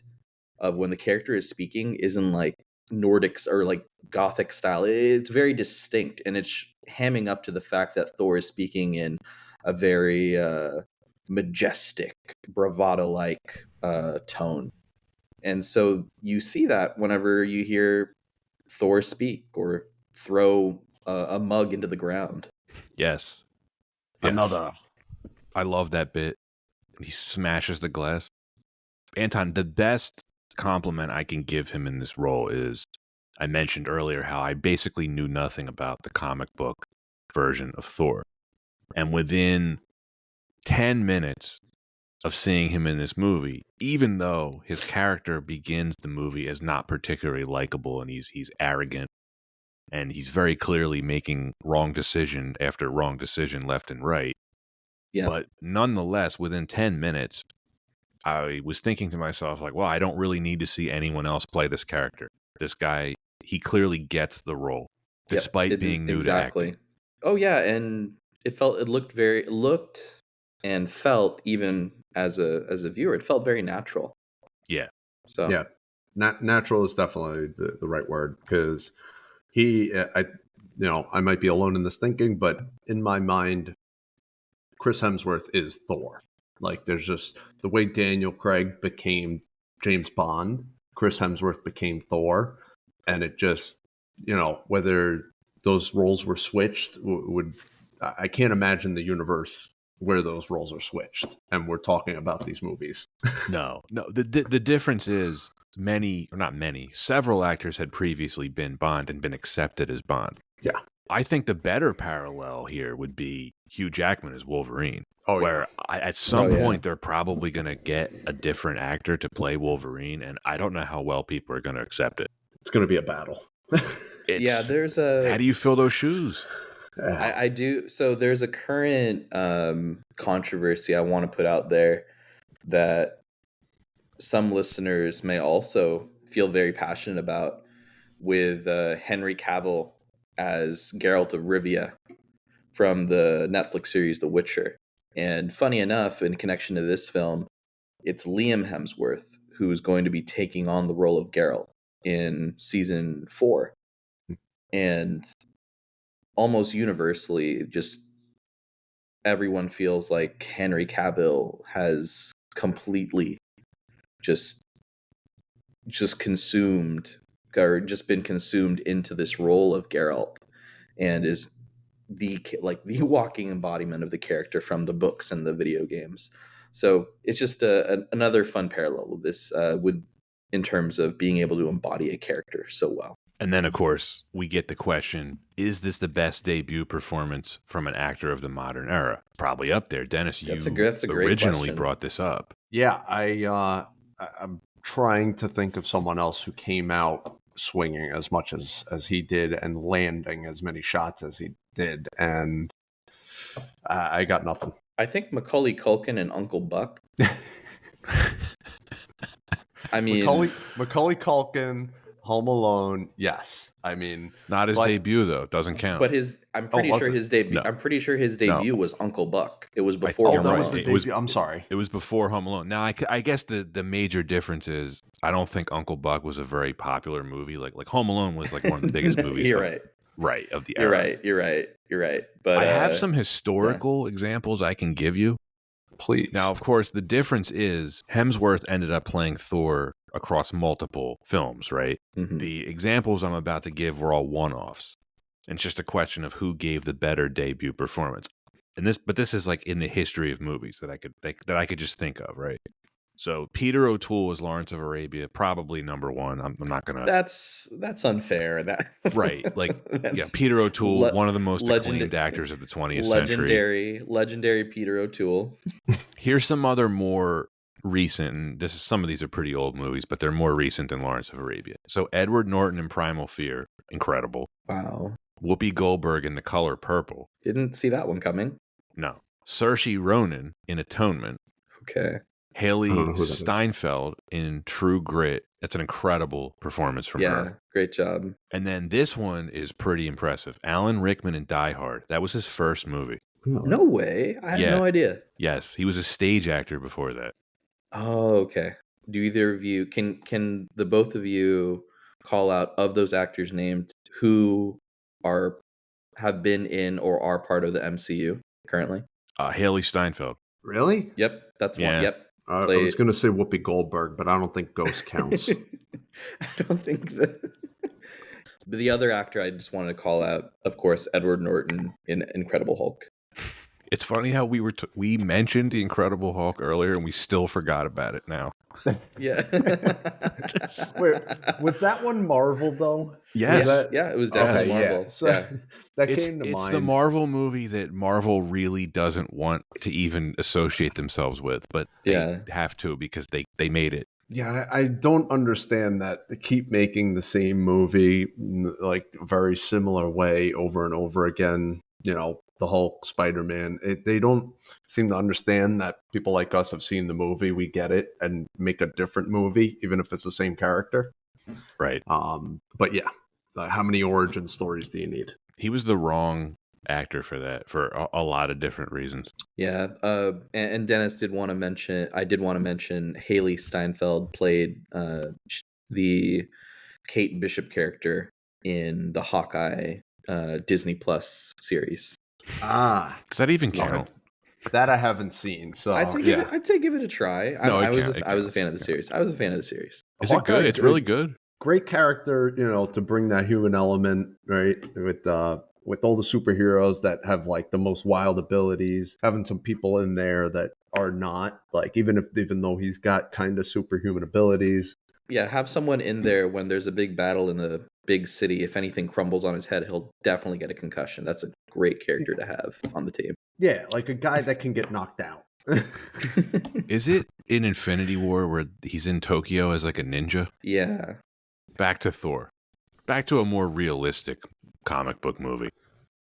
Speaker 2: of when the character is speaking isn't like Nordics or like Gothic style. It's very distinct, and it's hamming up to the fact that Thor is speaking in a very majestic, bravado-like tone. And so you see that whenever you hear Thor speak or throw a mug into the ground.
Speaker 1: Yes.
Speaker 3: Another.
Speaker 1: I love that bit. He smashes the glass. Anton, the best compliment I can give him in this role is, I mentioned earlier how I basically knew nothing about the comic book version of Thor. And within 10 minutes of seeing him in this movie, even though his character begins the movie as not particularly likable, and he's arrogant, and he's very clearly making wrong decision after wrong decision left and right.
Speaker 2: Yeah.
Speaker 1: But nonetheless, within 10 minutes, I was thinking to myself, like, well, I don't really need to see anyone else play this character. This guy, he clearly gets the role, despite being new to acting.
Speaker 2: Oh yeah, and it looked and felt, even as a viewer, it felt very natural.
Speaker 1: Yeah.
Speaker 2: So
Speaker 3: yeah, natural is definitely the right word, because I might be alone in this thinking, but in my mind, Chris Hemsworth is Thor. Like, there's just the way Daniel Craig became James Bond, Chris Hemsworth became Thor, and it just, whether those roles were switched I can't imagine the universe where those roles are switched, and we're talking about these movies.
Speaker 1: No. The difference is several actors had previously been Bond and been accepted as Bond.
Speaker 3: Yeah.
Speaker 1: I think the better parallel here would be Hugh Jackman as Wolverine. Where at some point they're probably going to get a different actor to play Wolverine, and I don't know how well people are going to accept it.
Speaker 3: It's going to be a battle.
Speaker 2: There's a...
Speaker 1: How do you fill those shoes?
Speaker 2: I do. So there's a current controversy I want to put out there that some listeners may also feel very passionate about, with Henry Cavill as Geralt of Rivia from the Netflix series The Witcher. And funny enough, in connection to this film, it's Liam Hemsworth who's going to be taking on the role of Geralt in season 4. And almost universally, just everyone feels like Henry Cavill has completely just consumed, or just been consumed into this role of Geralt, and is the walking embodiment of the character from the books and the video games. So it's just another fun parallel with this, in terms of being able to embody a character so well.
Speaker 1: And then, of course, we get the question, is this the best debut performance from an actor of the modern era? Probably up there. Dennis,
Speaker 2: That's
Speaker 1: you
Speaker 2: a great
Speaker 1: originally
Speaker 2: question.
Speaker 1: brought this up.
Speaker 3: Yeah, I'm trying to think of someone else who came out swinging as much as he did and landing as many shots as he did, and I got nothing.
Speaker 2: I think Macaulay Culkin and Uncle Buck. I mean,
Speaker 3: Macaulay Culkin, Home Alone, yes. I mean,
Speaker 1: not his debut though; doesn't count.
Speaker 2: But I'm pretty sure his debut was Uncle Buck. It was before Home Alone.
Speaker 3: Was the debut. I'm sorry,
Speaker 1: it was before Home Alone. Now, I guess the major difference is I don't think Uncle Buck was a very popular movie. Like Home Alone was like one of the biggest movies.
Speaker 2: You're right.
Speaker 1: Right, of the era.
Speaker 2: You're right. But
Speaker 1: I have some historical examples I can give you.
Speaker 3: Please.
Speaker 1: Now, of course, the difference is Hemsworth ended up playing Thor across multiple films, right?
Speaker 2: Mm-hmm.
Speaker 1: The examples I'm about to give were all one-offs. And it's just a question of who gave the better debut performance. But this is like in the history of movies that I could just think of, right? So Peter O'Toole as Lawrence of Arabia, probably number one. I'm not gonna.
Speaker 2: That's unfair.
Speaker 1: Right, like Peter O'Toole, one of the most acclaimed actors of the 20th century.
Speaker 2: Legendary Peter O'Toole.
Speaker 1: Here's some other more recent, and some of these are pretty old movies, but they're more recent than Lawrence of Arabia. So Edward Norton in Primal Fear, incredible.
Speaker 2: Wow.
Speaker 1: Whoopi Goldberg in The Color Purple.
Speaker 2: Didn't see that one coming.
Speaker 1: No. Saoirse Ronan in Atonement.
Speaker 2: Okay.
Speaker 1: Haley Steinfeld in True Grit. That's an incredible performance from her.
Speaker 2: Yeah, great job.
Speaker 1: And then this one is pretty impressive. Alan Rickman in Die Hard. That was his first movie.
Speaker 2: No way. I had no idea.
Speaker 1: Yes, he was a stage actor before that.
Speaker 2: Oh, okay. Do either of you, can the both of you call out, of those actors named, who have been in or are part of the MCU currently?
Speaker 1: Haley Steinfeld.
Speaker 3: Really?
Speaker 2: Yep, that's one. Yep.
Speaker 3: I was going to say Whoopi Goldberg, but I don't think Ghost counts.
Speaker 2: I don't think that. But the other actor I just wanted to call out, of course, Edward Norton in Incredible Hulk.
Speaker 1: It's funny how we mentioned the Incredible Hulk earlier and we still forgot about it now.
Speaker 2: Yeah.
Speaker 3: Wait, was that one Marvel though?
Speaker 1: Yes.
Speaker 2: It was definitely Marvel.
Speaker 3: Yeah. So, that came to mind.
Speaker 1: It's the Marvel movie that Marvel really doesn't want to even associate themselves with, but they have to because they made it.
Speaker 3: Yeah, I don't understand that they keep making the same movie like very similar way over and over again. The Hulk, Spider-Man, they don't seem to understand that people like us have seen the movie, we get it, and make a different movie, even if it's the same character.
Speaker 1: Right.
Speaker 3: But yeah, how many origin stories do you need?
Speaker 1: He was the wrong actor for that, for a lot of different reasons.
Speaker 2: Yeah. And Dennis did want to mention Haley Steinfeld played the Kate Bishop character in the Hawkeye Disney Plus series.
Speaker 3: Ah,
Speaker 1: Does that even
Speaker 3: no,
Speaker 1: count?
Speaker 3: that I haven't seen. So
Speaker 2: I'd say
Speaker 3: yeah,
Speaker 2: give it a try.
Speaker 1: No,
Speaker 2: I was
Speaker 1: it
Speaker 2: I was a
Speaker 1: counts.
Speaker 2: fan of the series. I was a fan of the series.
Speaker 1: Is it good?
Speaker 3: Hawkeye,
Speaker 1: It's really good.
Speaker 3: great character, to bring that human element, right? With all the superheroes that have like the most wild abilities, having some people in there that are not like, even though he's got kind of superhuman abilities.
Speaker 2: Yeah, have someone in there when there's a big battle in a big city. If anything crumbles on his head, he'll definitely get a concussion. That's a great character to have on the team.
Speaker 3: Yeah, like a guy that can get knocked out.
Speaker 1: Is it in Infinity War where he's in Tokyo as like a ninja?
Speaker 2: Yeah.
Speaker 1: Back to Thor. Back to a more realistic comic book movie.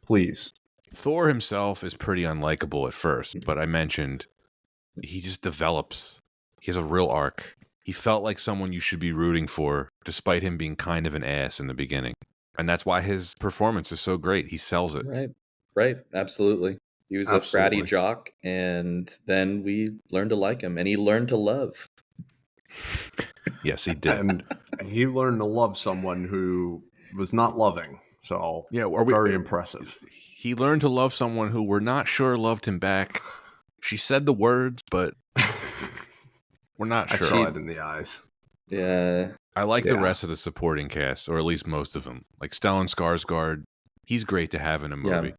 Speaker 3: Please.
Speaker 1: Thor himself is pretty unlikable at first, but I mentioned he just develops. He has a real arc. He felt like someone you should be rooting for, despite him being kind of an ass in the beginning. And that's why his performance is so great. He sells it.
Speaker 2: Right. Absolutely. He was a
Speaker 3: Absolutely.
Speaker 2: fratty jock, and then we learned to like him, and he learned to love.
Speaker 1: Yes, he did.
Speaker 3: And he learned to love someone who was not loving. So
Speaker 1: Yeah,
Speaker 3: very impressive.
Speaker 1: He learned to love someone who we're not sure loved him back. She said the words, but we're not
Speaker 3: I
Speaker 1: sure.
Speaker 3: saw it in the eyes.
Speaker 2: Yeah.
Speaker 1: I like the rest of the supporting cast, or at least most of them. Like Stellan Skarsgård, he's great to have in a movie.
Speaker 2: Yeah.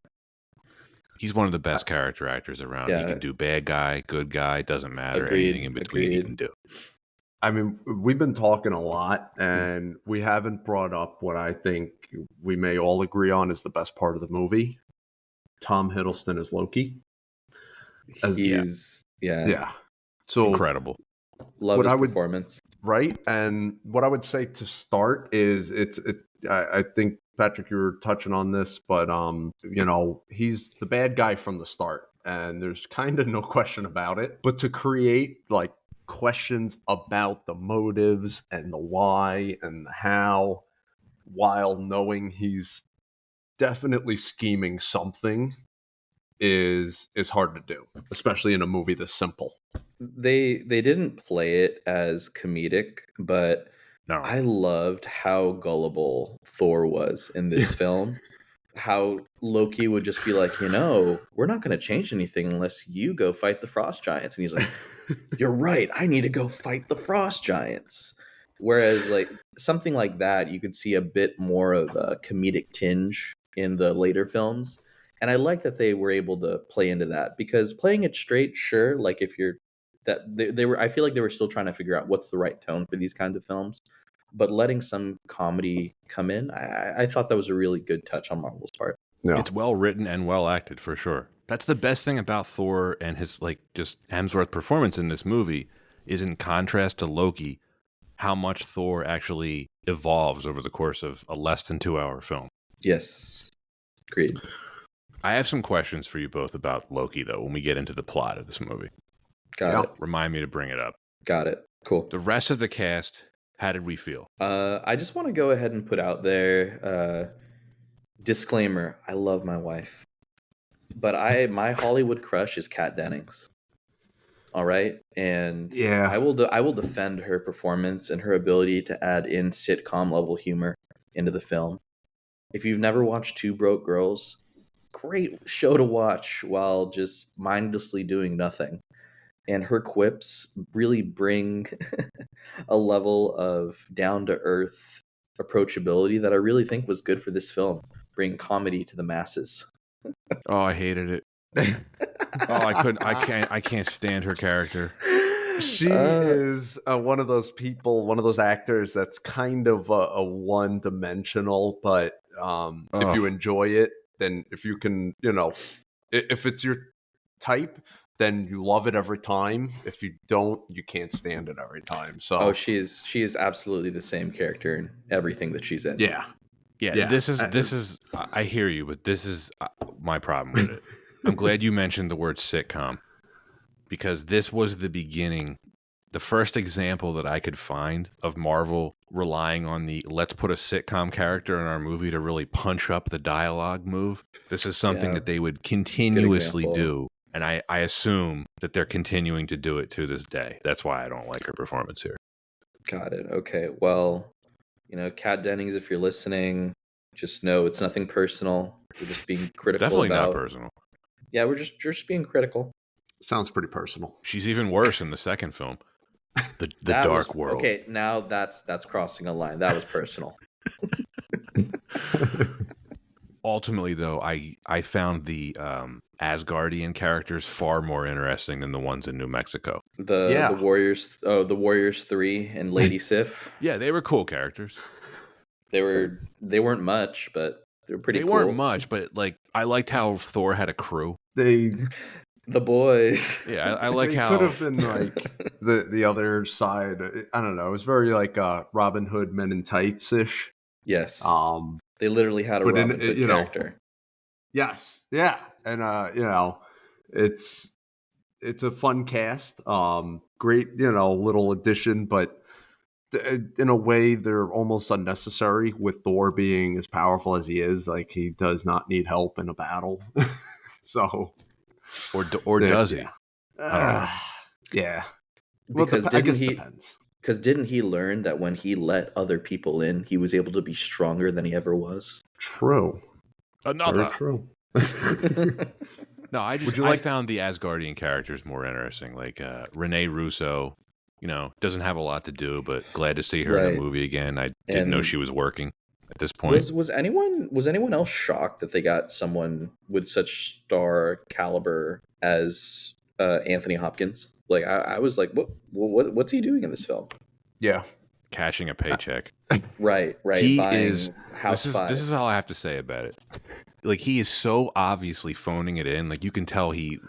Speaker 1: He's one of the best character actors around.
Speaker 2: Yeah.
Speaker 1: He can do bad guy, good guy, doesn't matter.
Speaker 2: Agreed,
Speaker 1: Anything in between he can do.
Speaker 3: I mean, we've been talking a lot, and we haven't brought up what I think we may all agree on is the best part of the movie. Tom Hiddleston as Loki.
Speaker 2: Yeah.
Speaker 3: So
Speaker 1: incredible.
Speaker 2: Love his performance.
Speaker 3: Right. And what I would say to start is I think, Patrick, you were touching on this, but he's the bad guy from the start, and there's kind of no question about it. But to create like questions about the motives and the why and the how, while knowing he's definitely scheming something, is hard to do, especially in a movie this simple.
Speaker 2: They didn't play it as comedic, but
Speaker 1: No.
Speaker 2: I loved how gullible Thor was in this film. How Loki would just be like, we're not going to change anything unless you go fight the frost giants. And he's like, you're right. I need to go fight the frost giants. Whereas like something like that, you could see a bit more of a comedic tinge in the later films. And I like that they were able to play into that, because playing it straight, sure, like if you're that they were, I feel like they were still trying to figure out what's the right tone for these kinds of films, but letting some comedy come in, I thought that was a really good touch on Marvel's part.
Speaker 3: Yeah.
Speaker 1: It's well written and well acted for sure. That's the best thing about Thor and his just Hemsworth performance in this movie is, in contrast to Loki, how much Thor actually evolves over the course of a less than 2-hour film.
Speaker 2: Yes. Agreed.
Speaker 1: I have some questions for you both about Loki, though, when we get into the plot of this movie.
Speaker 2: Got it.
Speaker 1: Remind me to bring it up.
Speaker 2: Got it. Cool.
Speaker 1: The rest of the cast, how did we feel?
Speaker 2: I just want to go ahead and put out there, disclaimer, I love my wife, but my Hollywood crush is Kat Dennings. All right. And
Speaker 3: yeah,
Speaker 2: I will defend her performance and her ability to add in sitcom level humor into the film. If you've never watched Two Broke Girls, great show to watch while just mindlessly doing nothing. And her quips really bring a level of down-to-earth approachability that I really think was good for this film. Bring comedy to the masses.
Speaker 1: Oh, I hated it. I can't stand her character.
Speaker 3: She is one of those people, one of those actors that's kind of a one-dimensional, but if you enjoy it, then if you can, if it's your type, then you love it every time. If you don't, you can't stand it every time. So
Speaker 2: she is absolutely the same character in everything that she's in.
Speaker 1: Yeah. This is I hear you, but this is my problem with it. I'm glad you mentioned the word sitcom, because this was the beginning, the first example that I could find of Marvel relying on the let's put a sitcom character in our movie to really punch up the dialogue move. This is something that they would continuously do. And I assume that they're continuing to do it to this day. That's why I don't like her performance here.
Speaker 2: Got it. Okay. Well, Kat Dennings, if you're listening, Just know it's nothing personal. We're just being critical
Speaker 1: Definitely not
Speaker 2: about.
Speaker 1: personal.
Speaker 2: Yeah, we're just being critical.
Speaker 3: Sounds pretty personal.
Speaker 1: She's even worse in the second film, the
Speaker 2: That was
Speaker 1: Dark World.
Speaker 2: okay. Now that's crossing a line. That was personal.
Speaker 1: Ultimately, though, I found the Asgardian characters far more interesting than the ones in New Mexico.
Speaker 2: The Warriors. Oh, the Warriors 3 and Lady Sif.
Speaker 1: Yeah, they were cool characters.
Speaker 2: They weren't much, but they were pretty
Speaker 1: They
Speaker 2: cool.
Speaker 1: weren't much, but like I liked how Thor had a crew.
Speaker 3: They
Speaker 2: The boys.
Speaker 1: Yeah, I like
Speaker 3: they
Speaker 1: how
Speaker 3: could have been like the other side. I don't know. It was very like Robin Hood Men in Tights ish.
Speaker 2: Yes. They literally had a
Speaker 3: but
Speaker 2: Robin Hood
Speaker 3: you know,
Speaker 2: character.
Speaker 3: Yes, yeah, and you know, it's a fun cast. Great, you know, little addition, but in a way they're almost unnecessary with Thor being as powerful as he is. Like he does not need help in a battle. So
Speaker 1: or does he?
Speaker 3: Yeah.
Speaker 2: Because
Speaker 3: I guess depends.
Speaker 2: Because didn't he learn that when he let other people in, he was able to be stronger than he ever was?
Speaker 3: True.
Speaker 1: Another.
Speaker 3: Very true.
Speaker 1: No, I found the Asgardian characters more interesting. Like Renee Russo, you know, doesn't have a lot to do, but glad to see her in a movie again. I didn't know she was working at this point.
Speaker 2: Was anyone else shocked that they got someone with such star caliber as Anthony Hopkins? Like I was like, what's he doing in this film?
Speaker 3: Yeah,
Speaker 1: cashing a paycheck.
Speaker 2: Right.
Speaker 1: He
Speaker 2: buying
Speaker 1: is.
Speaker 2: House
Speaker 1: This is all I have to say about it. Like he is so obviously phoning it in. Like you can tell he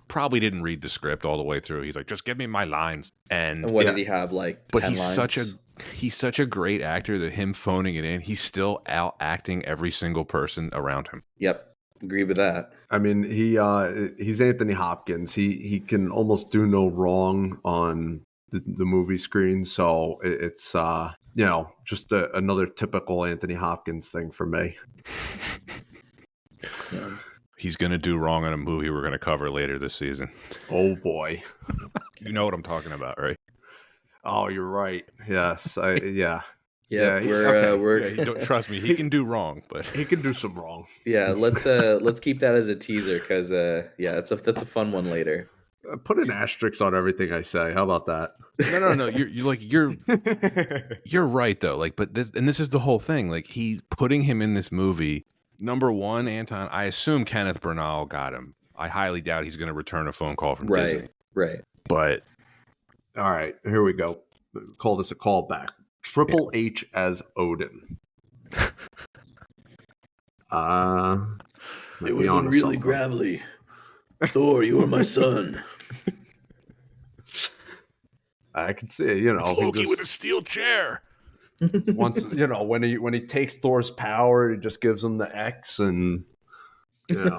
Speaker 1: probably didn't read the script all the way through. He's like, just give me my lines. And
Speaker 2: what did he have? Like,
Speaker 1: but
Speaker 2: 10
Speaker 1: he's
Speaker 2: lines?
Speaker 1: such a great actor that him phoning it in, he's still out acting every single person around him.
Speaker 2: Yep. Agree with that.
Speaker 3: I mean, he's Anthony Hopkins. He can almost do no wrong on the movie screen. So it's you know, just another typical Anthony Hopkins thing for me.
Speaker 2: Yeah.
Speaker 1: He's gonna do wrong on a movie we're gonna cover later this season.
Speaker 3: Oh boy,
Speaker 1: you know what I'm talking about, right?
Speaker 3: Oh, you're right. Yes, yeah.
Speaker 2: Yeah, we're
Speaker 1: trust me, he can do wrong, but
Speaker 3: he can do some wrong.
Speaker 2: Yeah, let's keep that as a teaser because yeah, that's a fun one later.
Speaker 3: Put an asterisk on everything I say. How about that?
Speaker 1: No. You're right though. Like, but this is the whole thing. Like, he putting him in this movie. Number one, Anton. I assume Kenneth Branagh got him. I highly doubt he's going to return a phone call from Disney.
Speaker 2: Right.
Speaker 1: But
Speaker 3: all right, here we go. Call this a callback. Triple H as Odin.
Speaker 2: It would have been really gravelly. Thor, you are my son.
Speaker 3: I can see it, you know.
Speaker 1: It's Loki with a steel chair.
Speaker 3: Once, you know, when he takes Thor's power, he just gives him the X, and you know.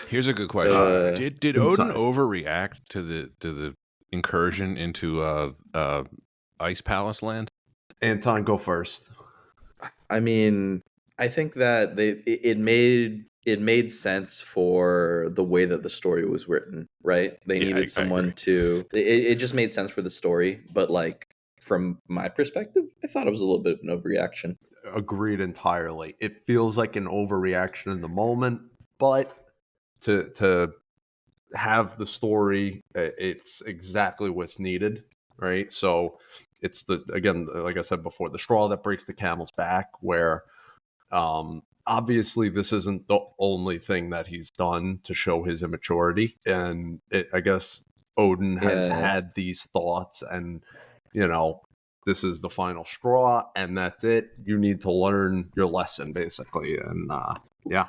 Speaker 1: Here's a good question: Did Odin overreact to the incursion into Ice Palace Land?
Speaker 3: Anton, go first.
Speaker 2: I mean, I think that it made sense for the way that the story was written, right? They needed someone to. It just made sense for the story, but like from my perspective, I thought it was a little bit of an overreaction.
Speaker 3: Agreed entirely. It feels like an overreaction in the moment, but to have the story, it's exactly what's needed, right? So it's again, like I said before, the straw that breaks the camel's back, where obviously this isn't the only thing that he's done to show his immaturity, and I guess Odin has had these thoughts, and you know, this is the final straw, and that's it. You need to learn your lesson, basically, and yeah.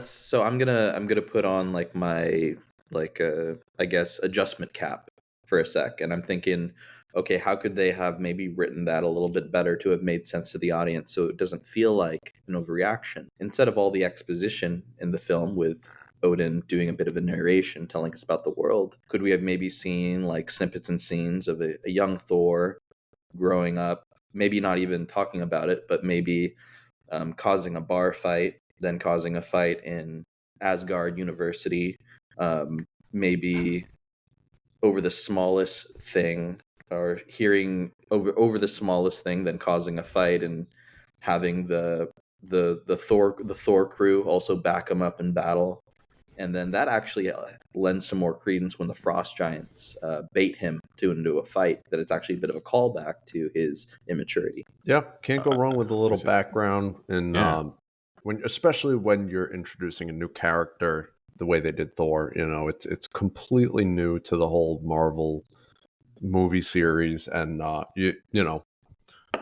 Speaker 2: So I'm gonna put on like my I guess adjustment cap for a sec, and I'm thinking, okay, how could they have maybe written that a little bit better to have made sense to the audience so it doesn't feel like an overreaction instead of all the exposition in the film with Odin doing a bit of a narration telling us about the world? Could we have maybe seen like snippets and scenes of a young Thor growing up, maybe not even talking about it, but maybe causing a bar fight, then causing a fight in Asgard University, maybe over the smallest thing, or hearing over the smallest thing, then causing a fight in having the Thor crew also back him up in battle. And then that actually lends some more credence when the Frost Giants bait him into a fight, that it's actually a bit of a callback to his immaturity.
Speaker 3: Yeah, can't go wrong with a little background, and
Speaker 1: Yeah.
Speaker 3: especially when you're introducing a new character, the way they did Thor. It's completely new to the whole Marvel movie series, and a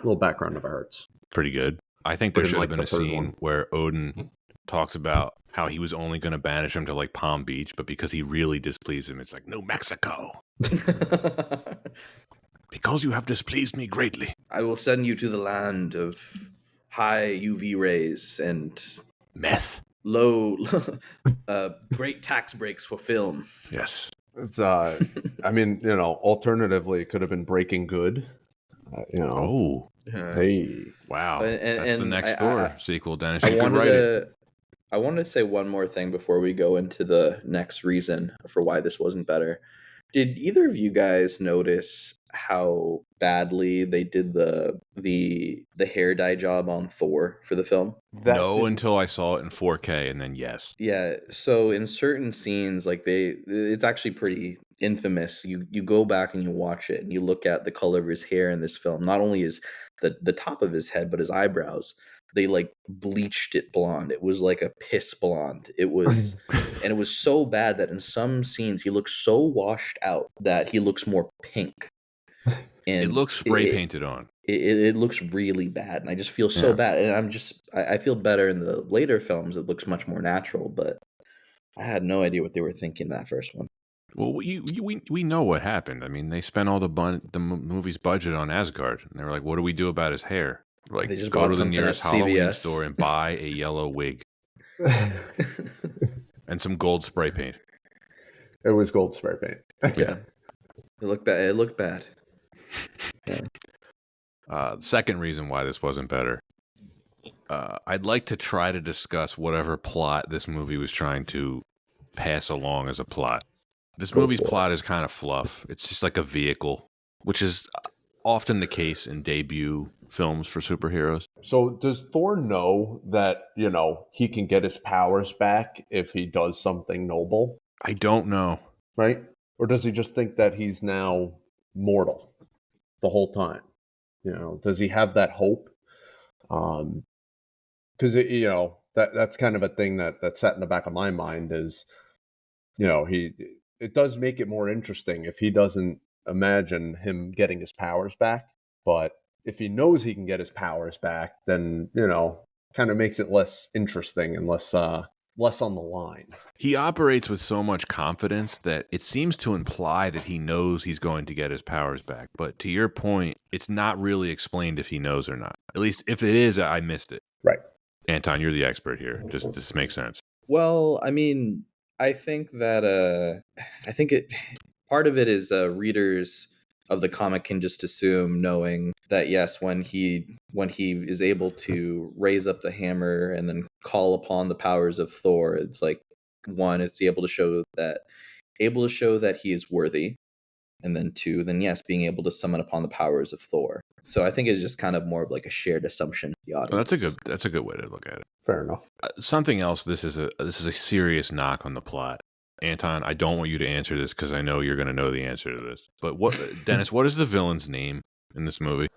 Speaker 3: little background never hurts.
Speaker 1: Pretty good. I think there
Speaker 3: But in,
Speaker 1: should have
Speaker 3: like,
Speaker 1: been
Speaker 3: the
Speaker 1: a
Speaker 3: third
Speaker 1: scene
Speaker 3: one.
Speaker 1: where Odin talks about how he was only going to banish him to like Palm Beach, but because he really displeased him, it's like, New Mexico. Because you have displeased me greatly.
Speaker 2: I will send you to the land of high UV rays and
Speaker 1: Meth.
Speaker 2: low, great tax breaks for film.
Speaker 1: Yes.
Speaker 3: It's alternatively, it could have been Breaking Good.
Speaker 1: Oh,
Speaker 3: Hey,
Speaker 1: wow.
Speaker 2: And
Speaker 1: That's the next Thor sequel, Dennis. You could write it.
Speaker 2: I wanted to say one more thing before we go into the next reason for why this wasn't better. Did either of you guys notice how badly they did the hair dye job on Thor for the film?
Speaker 1: No, until I saw it in 4K, and then yes.
Speaker 2: Yeah, so in certain scenes, like it's actually pretty infamous. You go back and you watch it and you look at the color of his hair in this film. Not only is the top of his head, but his eyebrows. They like bleached it blonde. It was like a piss blonde. It was, and it was so bad that in some scenes he looks so washed out that he looks more pink. And
Speaker 1: It looks spray painted on.
Speaker 2: It looks really bad, and I just feel so bad. And I feel better in the later films. It looks much more natural, but I had no idea what they were thinking that first one.
Speaker 1: Well, we know what happened. I mean, they spent all the movie's budget on Asgard, and they were like, "What do we do about his hair?" We're
Speaker 2: They
Speaker 1: like,
Speaker 2: just
Speaker 1: go
Speaker 2: bought
Speaker 1: to the
Speaker 2: something at
Speaker 1: nearest Halloween
Speaker 2: CVS.
Speaker 1: store and buy a yellow wig and some gold spray paint.
Speaker 3: It was gold spray paint.
Speaker 2: Yeah, it looked bad. It looked bad. Yeah.
Speaker 1: The second reason why this wasn't better, I'd like to try to discuss whatever plot this movie was trying to pass along as a plot. This movie's plot is kind of fluff. It's just like a vehicle, which is often the case in debut films for superheroes.
Speaker 3: So does Thor know that, he can get his powers back if he does something noble?
Speaker 1: I don't know.
Speaker 3: Right? Or does he just think that he's now mortal the whole time? Does he have that hope? Because that's kind of a thing that sat in the back of my mind is, it does make it more interesting if he doesn't imagine him getting his powers back. But if he knows he can get his powers back, then, kind of makes it less interesting and less on the line.
Speaker 1: He operates with so much confidence that it seems to imply that he knows he's going to get his powers back. But to your point, it's not really explained if he knows or not. At least if it is, I missed it.
Speaker 3: Right.
Speaker 1: Anton, you're the expert here. Just this makes sense.
Speaker 2: Well, I mean, I think that part of it is readers of the comic can just assume, knowing that yes, when he is able to raise up the hammer and then call upon the powers of Thor, it's like, one, it's able to show that he is worthy, and then two, then yes, being able to summon upon the powers of Thor. So I think it's just kind of more of like a shared assumption to the audience.
Speaker 1: That's a good way to look at it.
Speaker 3: Fair enough.
Speaker 1: Something else. This is a serious knock on the plot. Anton, I don't want you to answer this because I know you're going to know the answer to this. But Dennis, what is the villain's name in this movie?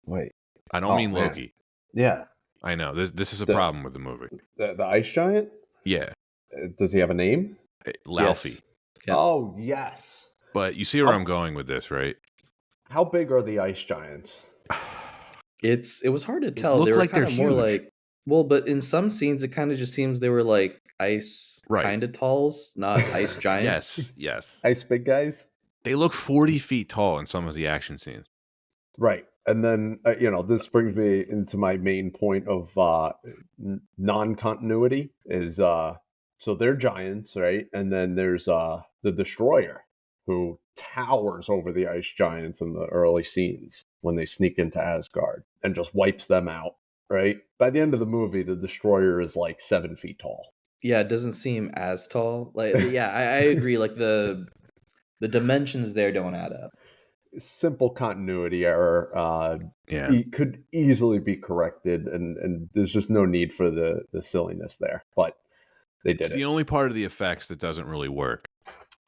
Speaker 3: Wait.
Speaker 1: I don't mean Loki.
Speaker 3: Man. Yeah.
Speaker 1: I know. This is a problem with the movie.
Speaker 3: The ice giant?
Speaker 1: Yeah.
Speaker 3: Does he have a name?
Speaker 1: Laufey.
Speaker 2: Yes. Yeah.
Speaker 3: Oh, yes.
Speaker 1: But you see where I'm going with this, right?
Speaker 3: How big are the ice giants?
Speaker 2: It was hard to tell.
Speaker 1: They
Speaker 2: were
Speaker 1: like
Speaker 2: kind
Speaker 1: they're
Speaker 2: of more
Speaker 1: huge.
Speaker 2: like, well, but in some scenes it kind of just seems they were like ice kind of talls, not ice giants.
Speaker 1: Yes.
Speaker 3: Ice big guys?
Speaker 1: They look 40 feet tall in some of the action scenes.
Speaker 3: Right. And then, this brings me into my main point of non-continuity is, so they're giants, right? And then there's the Destroyer, who towers over the ice giants in the early scenes when they sneak into Asgard and just wipes them out, right? By the end of the movie, the Destroyer is like 7 feet tall.
Speaker 2: Yeah, it doesn't seem as tall. Like, yeah, I agree. Like the dimensions there don't add up.
Speaker 3: Simple continuity error.
Speaker 1: Yeah.
Speaker 3: It could easily be corrected, and there's just no need for the silliness there. But they did
Speaker 1: It's
Speaker 3: it.
Speaker 1: the only part of the effects that doesn't really work.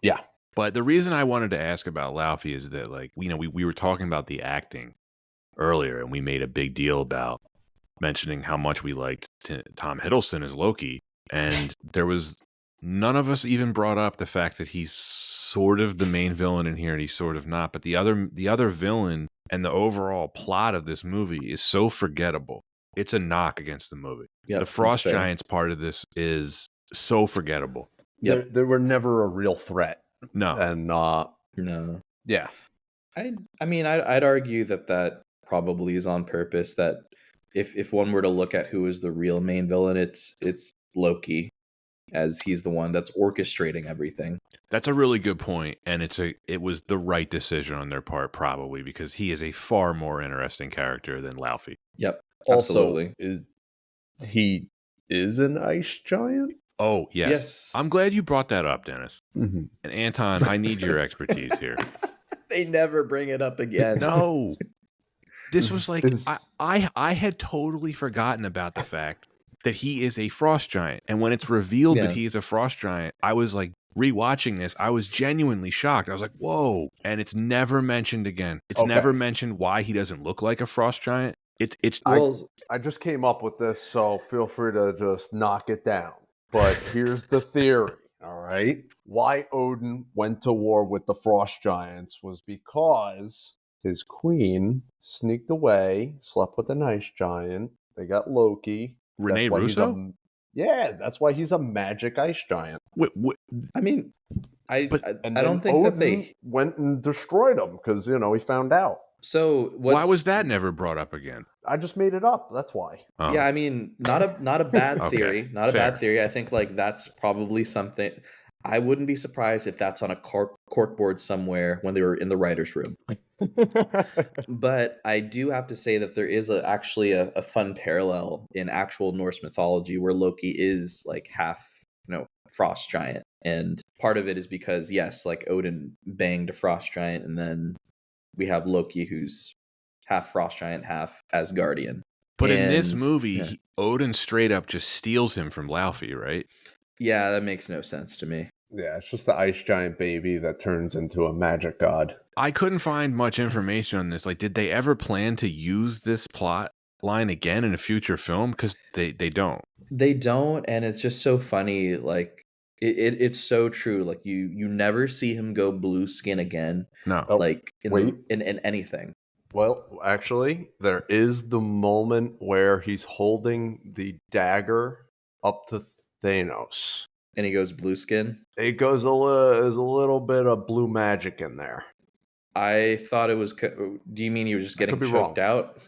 Speaker 3: Yeah.
Speaker 1: But the reason I wanted to ask about Laufey is that, like, we were talking about the acting earlier, and we made a big deal about mentioning how much we liked Tom Hiddleston as Loki, and there was none of us even brought up the fact that he's sort of the main villain in here, and he's sort of not. But the other villain and the overall plot of this movie is so forgettable. It's a knock against the movie.
Speaker 2: Yep,
Speaker 1: The Frost Giants part of this is so forgettable.
Speaker 2: Yep.
Speaker 3: They were never a real threat.
Speaker 1: No.
Speaker 3: And
Speaker 2: No.
Speaker 3: yeah.
Speaker 2: I mean, I'd argue that probably is on purpose. That if one were to look at who is the real main villain, it's Loki, as he's the one that's orchestrating everything.
Speaker 1: That's a really good point, and it was the right decision on their part, probably, because he is a far more interesting character than Laufey.
Speaker 2: Yep,
Speaker 3: Also,
Speaker 2: absolutely.
Speaker 3: he is an ice giant?
Speaker 1: Oh, yes.
Speaker 2: Yes.
Speaker 1: I'm glad you brought that up, Dennis.
Speaker 3: Mm-hmm.
Speaker 1: And Anton, I need your expertise here.
Speaker 2: They never bring it up again.
Speaker 1: No. This was like,
Speaker 3: This-
Speaker 1: I had totally forgotten about the fact that he is a frost giant. And when it's revealed that he is a frost giant, I was like, rewatching this, I was genuinely shocked. I was like, whoa. And it's never mentioned again. It's never mentioned why he doesn't look like a frost giant.
Speaker 3: I just came up with this, so feel free to just knock it down. But here's the theory, all right? Why Odin went to war with the frost giants was because his queen sneaked away, slept with an ice giant. They got Loki.
Speaker 1: Rene Russo?
Speaker 3: That's why he's a magic ice giant.
Speaker 2: I mean, I don't think
Speaker 3: Odin
Speaker 2: that they
Speaker 3: went and destroyed him because he found out.
Speaker 2: So
Speaker 1: why was that never brought up again?
Speaker 3: I just made it up. That's why.
Speaker 1: Oh.
Speaker 2: Yeah, I mean, not a bad
Speaker 1: Okay,
Speaker 2: theory. Not a
Speaker 1: fair.
Speaker 2: bad theory. I think like that's probably something. I wouldn't be surprised if that's on a corkboard somewhere when they were in the writer's room. But I do have to say that there is actually a fun parallel in actual Norse mythology where Loki is like half, frost giant. And part of it is because, yes, like Odin banged a frost giant, and then we have Loki who's half frost giant, half Asgardian.
Speaker 1: But in this movie, Odin straight up just steals him from Laufey, right?
Speaker 2: Yeah, that makes no sense to me.
Speaker 3: Yeah, it's just the ice giant baby that turns into a magic god.
Speaker 1: I couldn't find much information on this. Like, did they ever plan to use this plot line again in a future film? Because they don't.
Speaker 2: They don't, and it's just so funny. Like, it's so true. Like, you never see him go blue skin again.
Speaker 1: No.
Speaker 2: Like, in anything.
Speaker 3: Well, actually, there is the moment where he's holding the dagger up to Thanos.
Speaker 2: And he goes blue skin?
Speaker 3: It goes there's a little bit of blue magic in there.
Speaker 2: I thought it was... Do you mean he was just getting choked out?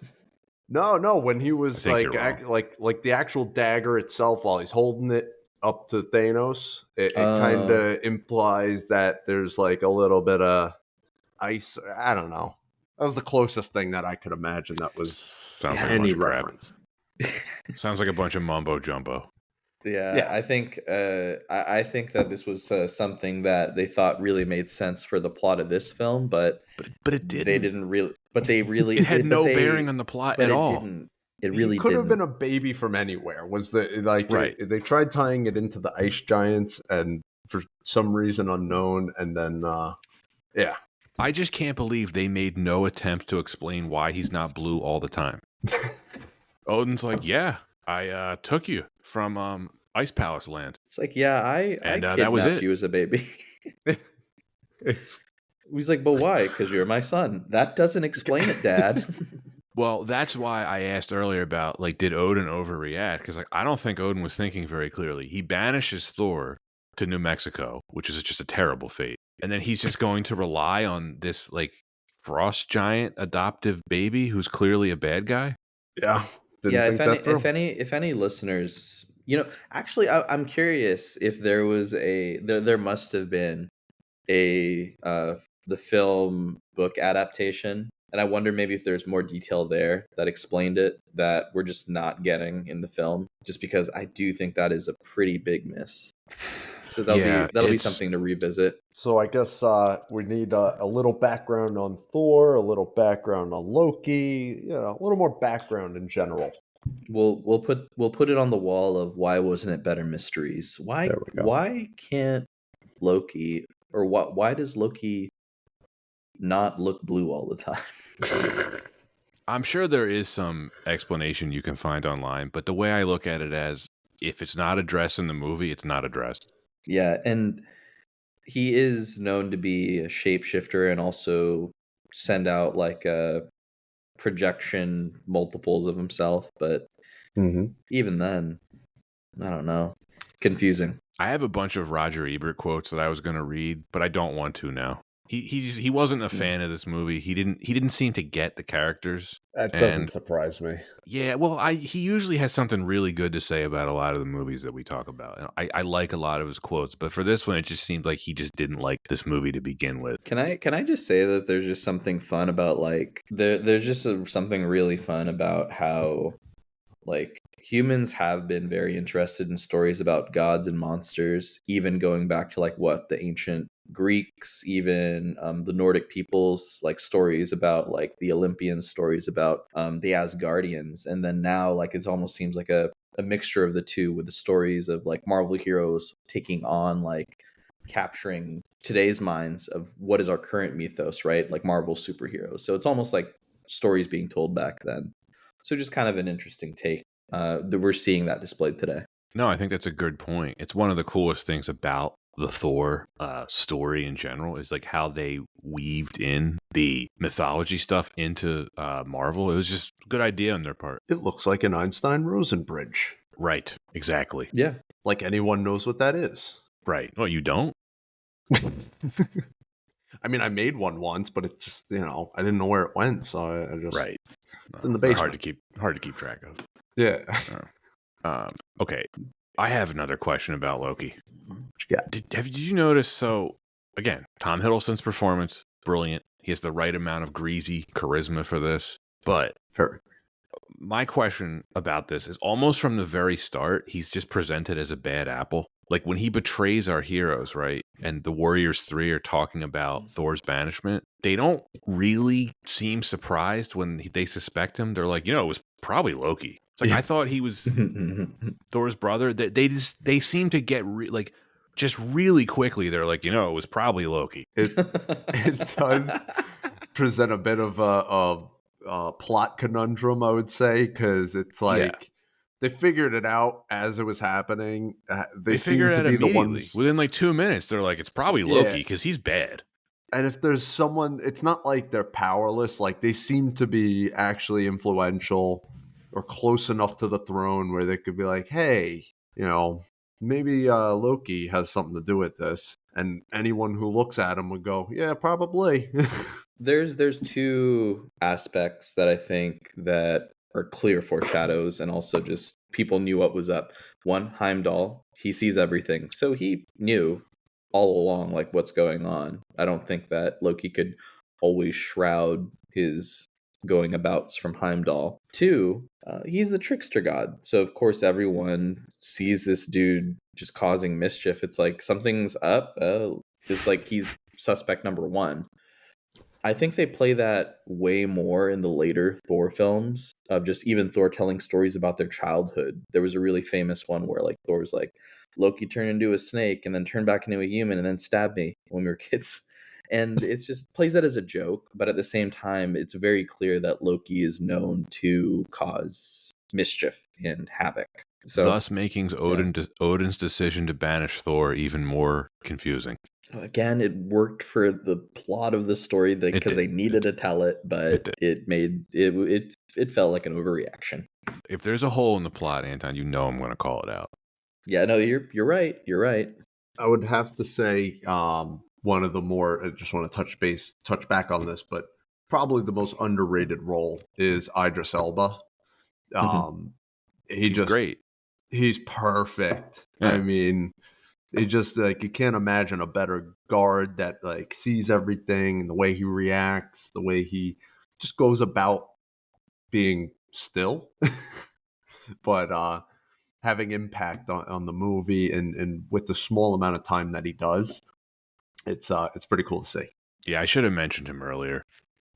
Speaker 3: No, when he was like the actual dagger itself, while he's holding it up to Thanos, it kind of implies that there's like a little bit of ice. I don't know. That was the closest thing that I could imagine that was
Speaker 1: Sounds like
Speaker 3: any
Speaker 1: a bunch
Speaker 3: reference.
Speaker 1: Of crap. Sounds like a bunch of mumbo jumbo.
Speaker 2: Yeah, I think I think that this was something that they thought really made sense for the plot of this film, but
Speaker 1: it didn't.
Speaker 2: They didn't really. But they really.
Speaker 1: It had no bearing on the plot at all.
Speaker 2: Didn't. It really
Speaker 3: could have
Speaker 2: didn't.
Speaker 3: been a baby from anywhere. Was the
Speaker 1: right?
Speaker 3: They tried tying it into the ice giants, and for some reason unknown, and then yeah.
Speaker 1: I just can't believe they made no attempt to explain why he's not blue all the time. Odin's like, yeah, I took you from Ice Palace land.
Speaker 2: It's like, yeah, I kidnapped
Speaker 1: that was it.
Speaker 2: you as a baby. He's like, but why? Because you're my son. That doesn't explain it, Dad.
Speaker 1: Well, that's why I asked earlier about, like, did Odin overreact? Because, like, I don't think Odin was thinking very clearly. He banishes Thor to New Mexico, which is just a terrible fate. And then he's just going to rely on this, like, frost giant adoptive baby who's clearly a bad guy?
Speaker 3: Yeah.
Speaker 2: If any listeners, actually, I'm curious if there was there must have been the film book adaptation, and I wonder maybe if there's more detail there that explained it that we're just not getting in the film, just because I do think that is a pretty big miss. So
Speaker 1: Yeah,
Speaker 2: that'll be something to revisit.
Speaker 3: So I guess we need a little background on Thor, a little background on Loki, a little more background in general.
Speaker 2: We'll put it on the wall of why wasn't it better mysteries?
Speaker 3: There we go.
Speaker 2: Why can't Loki, or why does Loki not look blue all the time?
Speaker 1: I'm sure there is some explanation you can find online, but the way I look at it as if it's not addressed in the movie, it's not addressed.
Speaker 2: Yeah, and he is known to be a shapeshifter and also send out like a projection multiples of himself, but even then, I don't know. Confusing.
Speaker 1: I have a bunch of Roger Ebert quotes that I was going to read, but I don't want to now. He wasn't a fan of this movie. He didn't seem to get the characters.
Speaker 3: That doesn't surprise me.
Speaker 1: Yeah, well, he usually has something really good to say about a lot of the movies that we talk about. And I like a lot of his quotes, but for this one, it just seemed like he just didn't like this movie to begin with.
Speaker 2: Can I just say that there's just something fun about like there's just something really fun about how like humans have been very interested in stories about gods and monsters, even going back to like what the ancient Greeks, even the Nordic peoples, like stories about like the Olympian stories about the Asgardians, and then now like it almost seems like a mixture of the two with the stories of like Marvel heroes taking on like capturing today's minds of what is our current mythos, right? Like Marvel superheroes. So it's almost like stories being told back then. So just kind of an interesting take that we're seeing that displayed today.
Speaker 1: No, I think that's a good point. It's one of the coolest things about the Thor story in general is like how they weaved in the mythology stuff into Marvel. It was just a good idea on their part.
Speaker 3: It looks like an Einstein-Rosen bridge.
Speaker 1: Right, exactly.
Speaker 2: Yeah.
Speaker 3: Like anyone knows what that is.
Speaker 1: Right. Well, you don't?
Speaker 3: I mean, I made one once, but it just, I didn't know where it went, so I just...
Speaker 1: Right.
Speaker 3: It's in the
Speaker 1: They're
Speaker 3: basement.
Speaker 1: hard to keep track of.
Speaker 3: Yeah.
Speaker 1: Okay. I have another question about Loki.
Speaker 3: Yeah.
Speaker 1: Did you notice? So again, Tom Hiddleston's performance, brilliant. He has the right amount of greasy charisma for this. But my question about this is almost from the very start, he's just presented as a bad apple. Like when he betrays our heroes, right? And the Warriors 3 are talking about Thor's banishment. They don't really seem surprised when they suspect him. They're like, it was probably Loki. It's like, I thought he was Thor's brother. They seem to get just really quickly. They're like, it was probably Loki.
Speaker 3: It does present a bit of a plot conundrum, I would say, because it's like they figured it out as it was happening. They seem to be the ones
Speaker 1: within like 2 minutes. They're like, it's probably Loki because he's bad.
Speaker 3: And if there's someone, it's not like they're powerless. Like they seem to be actually influential or close enough to the throne where they could be like, hey, maybe Loki has something to do with this. And anyone who looks at him would go, yeah, probably.
Speaker 2: There's two aspects that I think that are clear foreshadows and also just people knew what was up. One, Heimdall, he sees everything. So he knew all along like what's going on. I don't think that Loki could always shroud his going abouts from Heimdall. Two, he's the trickster god. So of course everyone sees this dude just causing mischief. It's like something's up. It's like he's suspect number one. I think they play that way more in the later Thor films of just even Thor telling stories about their childhood. There was a really famous one where like Thor was like, Loki turned into a snake and then turned back into a human and then stabbed me when we were kids. And it just plays that as a joke, but at the same time, it's very clear that Loki is known to cause mischief and havoc. So,
Speaker 1: thus making Odin's decision to banish Thor even more confusing.
Speaker 2: Again, it worked for the plot of the story because they needed to tell it, but it made it felt like an overreaction.
Speaker 1: If there's a hole in the plot, Anton, I'm going to call it out.
Speaker 2: Yeah, no, you're right. You're right.
Speaker 3: I would have to say one of the more, I just want to touch back on this, but probably the most underrated role is Idris Elba. He's
Speaker 1: great.
Speaker 3: He's perfect.
Speaker 1: Yeah.
Speaker 3: I mean, it just like you can't imagine a better guard that like sees everything, the way he reacts, the way he just goes about being still. But having impact on the movie, and with the small amount of time that he does, it's pretty cool to see.
Speaker 1: Yeah, I should have mentioned him earlier.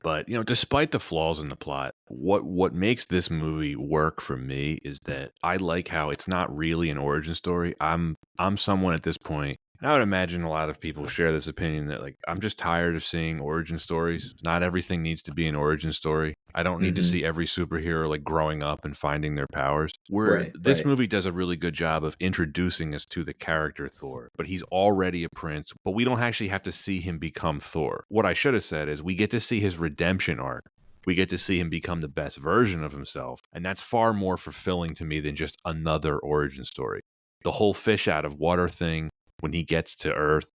Speaker 1: But, despite the flaws in the plot, what makes this movie work for me is that I like how it's not really an origin story. I'm someone at this point, and I would imagine a lot of people share this opinion that like I'm just tired of seeing origin stories. Not everything needs to be an origin story. I don't need to
Speaker 2: Mm-hmm.
Speaker 1: see every superhero like growing up and finding their powers. Where
Speaker 2: Right,
Speaker 1: this
Speaker 2: right.
Speaker 1: movie does a really good job of introducing us to the character Thor, but he's already a prince, but we don't actually have to see him become Thor. What I should have said is we get to see his redemption arc. We get to see him become the best version of himself, and that's far more fulfilling to me than just another origin story. The whole fish out of water thing when he gets to Earth,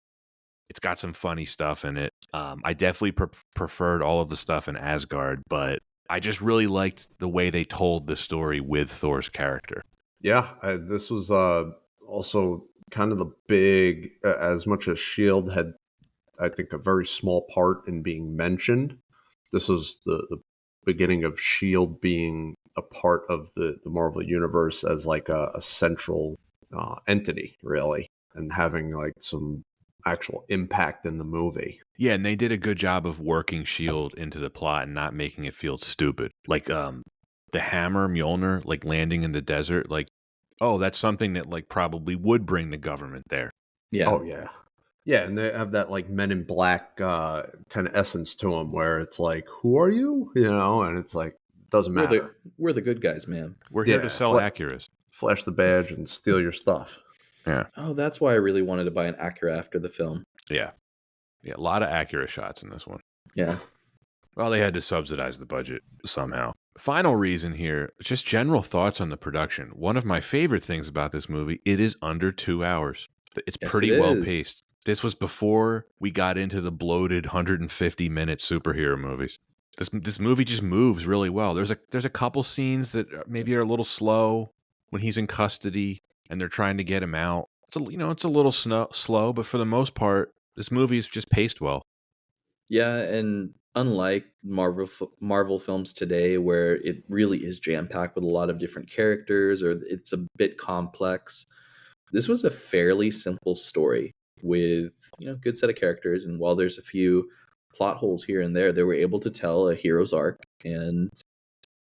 Speaker 1: it's got some funny stuff in it. I definitely preferred all of the stuff in Asgard, but I just really liked the way they told the story with Thor's character.
Speaker 3: Yeah, this was also kind of the big, as much as Shield had, I think, a very small part in being mentioned. This was the beginning of Shield being a part of the Marvel universe as like a central entity, really, and having like some actual impact in the movie.
Speaker 1: Yeah, and they did a good job of working Shield into the plot and not making it feel stupid. Like the hammer Mjolnir like landing in the desert, like, oh, that's something that like probably would bring the government there.
Speaker 2: Yeah.
Speaker 3: Oh yeah, yeah, and they have that like Men in Black kind of essence to them, where it's like, "Who are you?" And it's like doesn't matter.
Speaker 2: We're the good guys, man.
Speaker 1: We're here to
Speaker 3: Yeah,
Speaker 1: sell Acuras.
Speaker 3: flash the badge and steal your stuff.
Speaker 1: Yeah.
Speaker 2: Oh, that's why I really wanted to buy an Acura after the film.
Speaker 1: Yeah. Yeah, a lot of Acura shots in this one.
Speaker 2: Yeah.
Speaker 1: Well, they had to subsidize the budget somehow. Final reason here, just general thoughts on the production. One of my favorite things about this movie, it is under 2 hours. It's
Speaker 2: Yes,
Speaker 1: pretty
Speaker 2: it
Speaker 1: well
Speaker 2: is.
Speaker 1: paced. This was before we got into the bloated 150-minute superhero movies. This movie just moves really well. There's a couple scenes that maybe are a little slow when he's in custody and they're trying to get him out. It's a little slow, but for the most part, this movie is just paced well.
Speaker 2: Yeah, and unlike Marvel films today, where it really is jam packed with a lot of different characters, or it's a bit complex, this was a fairly simple story with good set of characters. And while there's a few plot holes here and there, they were able to tell a hero's arc and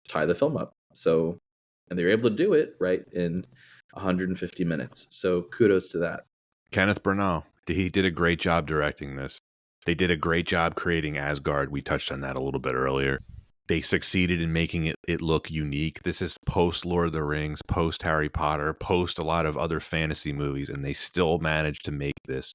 Speaker 2: tie the film up. So, and they were able to do it right in 150 minutes. So kudos to that.
Speaker 1: Kenneth Branagh, he did a great job directing this. They did a great job creating Asgard. We touched on that a little bit earlier. They succeeded in making it look unique. This is post Lord of the Rings, post Harry Potter, post a lot of other fantasy movies, and they still managed to make this,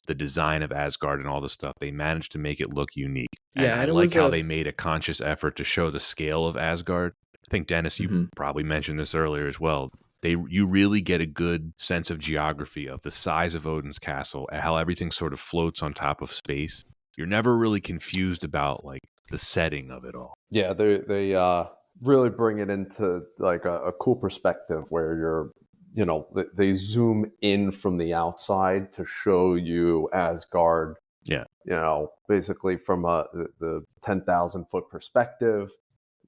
Speaker 1: the design of Asgard and all the stuff, they managed to make it look unique. And
Speaker 2: Yeah,
Speaker 1: I
Speaker 2: and it
Speaker 1: like
Speaker 2: was
Speaker 1: how
Speaker 2: a
Speaker 1: they made a conscious effort to show the scale of Asgard. I think, Dennis, you
Speaker 2: Mhm.
Speaker 1: probably mentioned this earlier as well. You really get a good sense of geography of the size of Odin's castle and how everything sort of floats on top of space. You're never really confused about like the setting of it all.
Speaker 3: Yeah, they really bring it into like a cool perspective where they zoom in from the outside to show you Asgard.
Speaker 1: Yeah.
Speaker 3: Basically from the 10,000 foot perspective,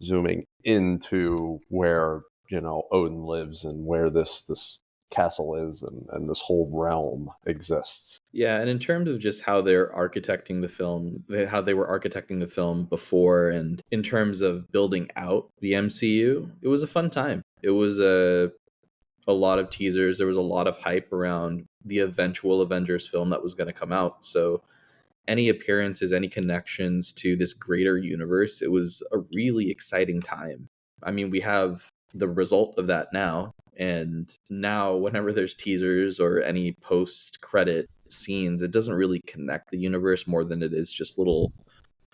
Speaker 3: zooming into where Odin lives and where this castle is and this whole realm exists.
Speaker 2: Yeah, and in terms of just how they're architecting the film, how they were architecting the film before, and in terms of building out the MCU, it was a fun time. It was a lot of teasers. There was a lot of hype around the eventual Avengers film that was going to come out. So any appearances, any connections to this greater universe, it was a really exciting time. I mean, we have the result of that now. And now, whenever there's teasers or any post credit scenes, it doesn't really connect the universe more than it is just little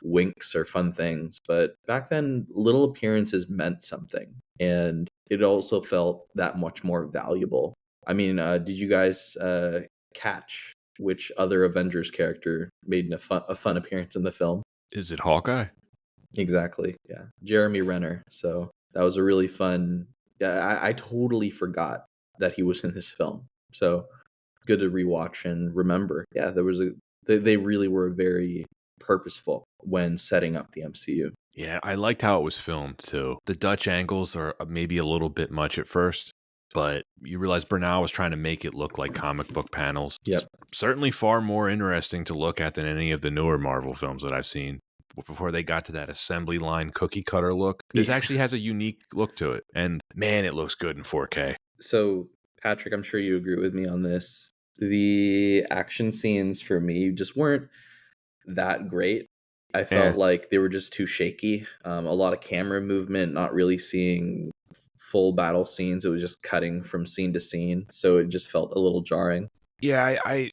Speaker 2: winks or fun things. But back then, little appearances meant something. And it also felt that much more valuable. I mean, did you guys catch which other Avengers character made a fun appearance in the film?
Speaker 1: Is it Hawkeye?
Speaker 2: Exactly. Yeah. Jeremy Renner. So that was a really fun. Yeah, I totally forgot that he was in this film. So good to rewatch and remember. Yeah, they really were very purposeful when setting up the MCU.
Speaker 1: Yeah, I liked how it was filmed too. The Dutch angles are maybe a little bit much at first, but you realize Branagh was trying to make it look like comic book panels.
Speaker 2: Yep.
Speaker 1: It's certainly far more interesting to look at than any of the newer Marvel films that I've seen before they got to that assembly line cookie cutter look. This actually has a unique look to it, and man, it looks good in 4K.
Speaker 2: So, Patrick, I'm sure you agree with me on this. The action scenes for me just weren't that great. I felt like they were just too shaky. A lot of camera movement, not really seeing full battle scenes. It was just cutting from scene to scene. So it just felt a little jarring.
Speaker 1: Yeah, I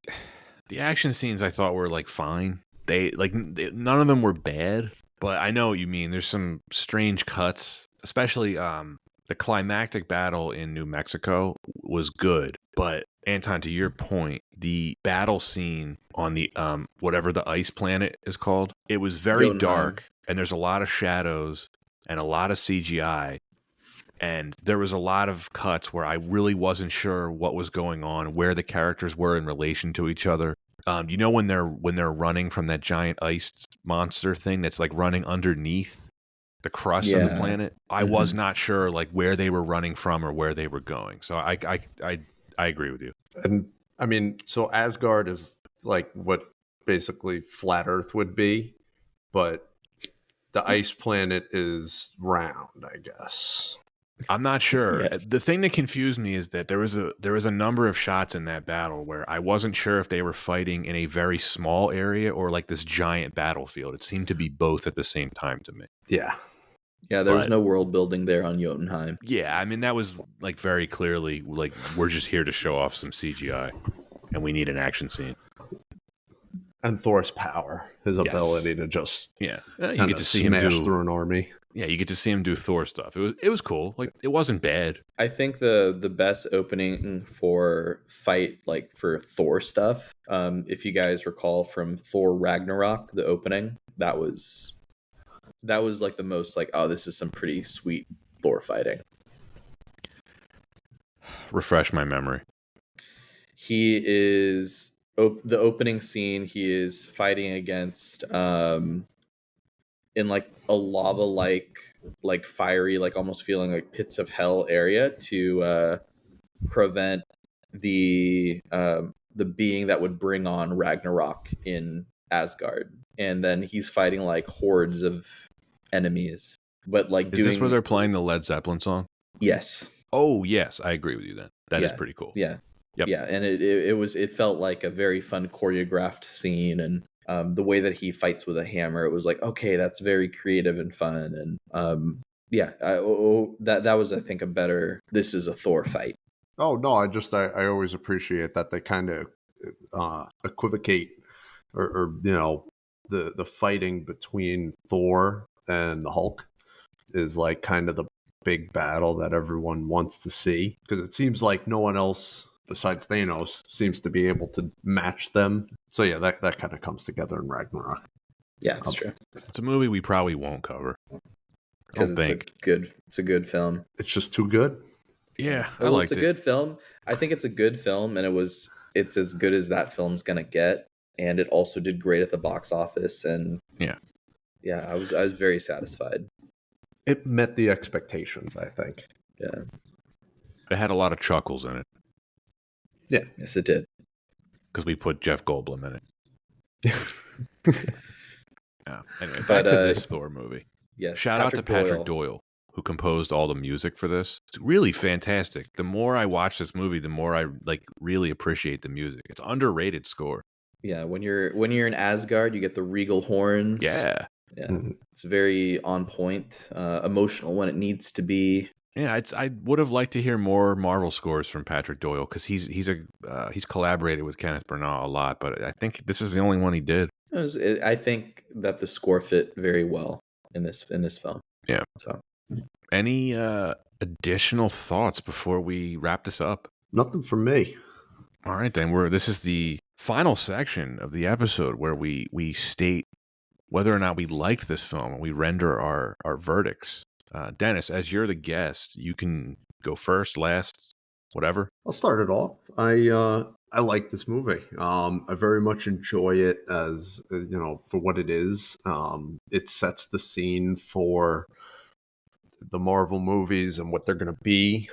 Speaker 1: the action scenes I thought were like fine. None of them were bad, but I know what you mean. There's some strange cuts, especially the climactic battle in New Mexico was good, but Anton, to your point, the battle scene on the whatever the ice planet is called, it was very
Speaker 2: Jotunheim.
Speaker 1: dark, and there's a lot of shadows and a lot of CGI, and there was a lot of cuts where I really wasn't sure what was going on, where the characters were in relation to each other. You know when they're running from that giant ice monster thing that's like running underneath the crust of the planet? I was not sure like where they were running from or where they were going. So I agree with you.
Speaker 3: And I mean, so Asgard is like what basically flat Earth would be, but the ice planet is round, I guess.
Speaker 1: I'm not sure.
Speaker 2: Yes.
Speaker 1: The thing that confused me is that there was a number of shots in that battle where I wasn't sure if they were fighting in a very small area or like this giant battlefield. It seemed to be both at the same time to me.
Speaker 3: Yeah.
Speaker 2: Yeah, there was no world building there on Jotunheim.
Speaker 1: Yeah, I mean, that was like very clearly like we're just here to show off some CGI and we need an action scene.
Speaker 3: And Thor's power, his ability to just
Speaker 1: you get to see him do
Speaker 3: through an army.
Speaker 1: Yeah, you get to see him do Thor stuff. It was cool. Like it wasn't bad.
Speaker 2: I think the best opening for fight like for Thor stuff, if you guys recall from Thor Ragnarok, the opening, that was like the most like, oh, this is some pretty sweet Thor fighting.
Speaker 1: Refresh my memory.
Speaker 2: He is the opening scene. He is fighting against in like a lava like fiery, like almost feeling like pits of hell area to prevent the being that would bring on Ragnarok in Asgard. And then he's fighting like hordes of enemies. But like
Speaker 1: is this where they're playing the Led Zeppelin song?
Speaker 2: Yes.
Speaker 1: Oh yes, I agree with you then. That is pretty cool.
Speaker 2: Yeah.
Speaker 1: Yep.
Speaker 2: Yeah, and it felt like a very fun choreographed scene, and the way that he fights with a hammer, it was like, okay, that's very creative and fun, and that was, I think, a better. This is a Thor fight.
Speaker 3: Oh no, I always appreciate that they kind of equivocate or you know the fighting between Thor and the Hulk is like kind of the big battle that everyone wants to see, because it seems like no one else besides Thanos seems to be able to match them. So yeah, that kind of comes together in Ragnarok.
Speaker 2: Yeah, it's true.
Speaker 1: It's a movie we probably won't cover
Speaker 2: because it's a good film.
Speaker 3: It's just too good.
Speaker 1: Yeah,
Speaker 2: it's a good film. I think it's a good film, and it's as good as that film's gonna get. And it also did great at the box office, and I was very satisfied.
Speaker 3: It met the expectations, I think.
Speaker 2: Yeah,
Speaker 1: it had a lot of chuckles in it.
Speaker 2: Yeah, yes, it did.
Speaker 1: Because we put Jeff Goldblum in it. Anyway, back to this Thor movie.
Speaker 2: Yes,
Speaker 1: shout out to Patrick Doyle, who composed all the music for this. It's really fantastic. The more I watch this movie, the more I like really appreciate the music. It's underrated score.
Speaker 2: Yeah, when you're in Asgard, you get the regal horns.
Speaker 1: Yeah.
Speaker 2: It's very on point, emotional when it needs to be.
Speaker 1: Yeah, I would have liked to hear more Marvel scores from Patrick Doyle, because he's collaborated with Kenneth Branagh a lot, but I think this is the only one he did.
Speaker 2: I think that the score fit very well in this film.
Speaker 1: Yeah.
Speaker 2: So,
Speaker 1: any additional thoughts before we wrap this up?
Speaker 3: Nothing from me.
Speaker 1: All right, then this is the final section of the episode where we state whether or not we liked this film and we render our verdicts. Dennis, as you're the guest, you can go first, last, whatever.
Speaker 3: I'll start it off. I like this movie. I very much enjoy it as for what it is. It sets the scene for the Marvel movies and what they're going to be,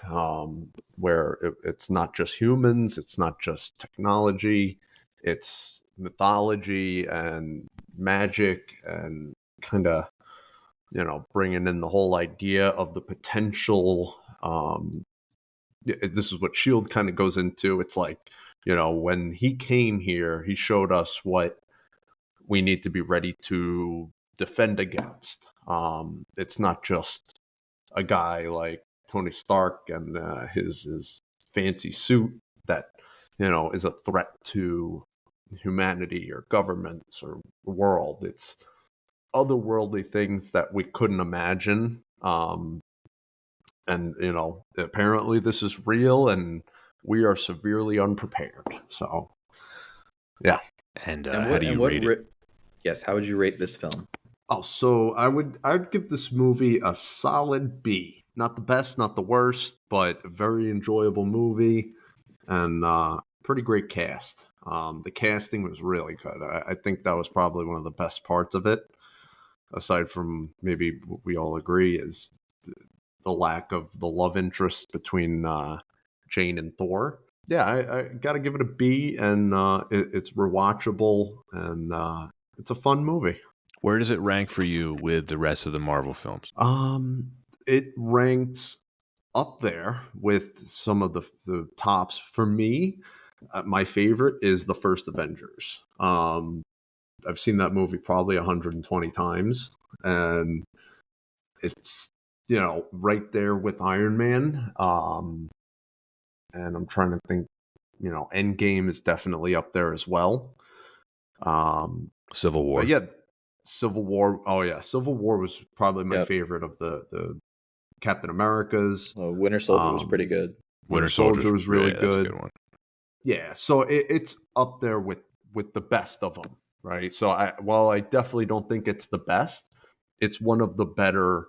Speaker 3: where it's not just humans, it's not just technology, it's mythology and magic, and kind of, bringing in the whole idea of the potential. This is what Shield kind of goes into. It's like, when he came here, he showed us what we need to be ready to defend against. It's not just a guy like Tony Stark and his fancy suit that is a threat to humanity or governments or the world. It's otherworldly things that we couldn't imagine. And apparently this is real, and we are severely unprepared. So, yeah.
Speaker 1: And how do you rate it?
Speaker 2: Yes, how would you rate this film?
Speaker 3: Oh, so I'd give this movie a solid B. Not the best, not the worst, but a very enjoyable movie, and pretty great cast. The casting was really good. I think that was probably one of the best parts of it, aside from maybe what we all agree is the lack of the love interest between Jane and Thor. Yeah, I got to give it a B, and it's rewatchable, and it's a fun movie.
Speaker 1: Where does it rank for you with the rest of the Marvel films?
Speaker 3: It ranks up there with some of the tops. For me, my favorite is the first Avengers. I've seen that movie probably 120 times, and it's right there with Iron Man. And I'm trying to think, Endgame is definitely up there as well.
Speaker 1: Civil War.
Speaker 3: But yeah, Civil War. Oh yeah, Civil War was probably my favorite of the Captain Americas.
Speaker 2: Winter Soldier was pretty good.
Speaker 3: Winter Soldier was really good.
Speaker 1: That's a good one.
Speaker 3: Yeah, so it's up there with the best of them, right? So while I definitely don't think it's the best, it's one of the better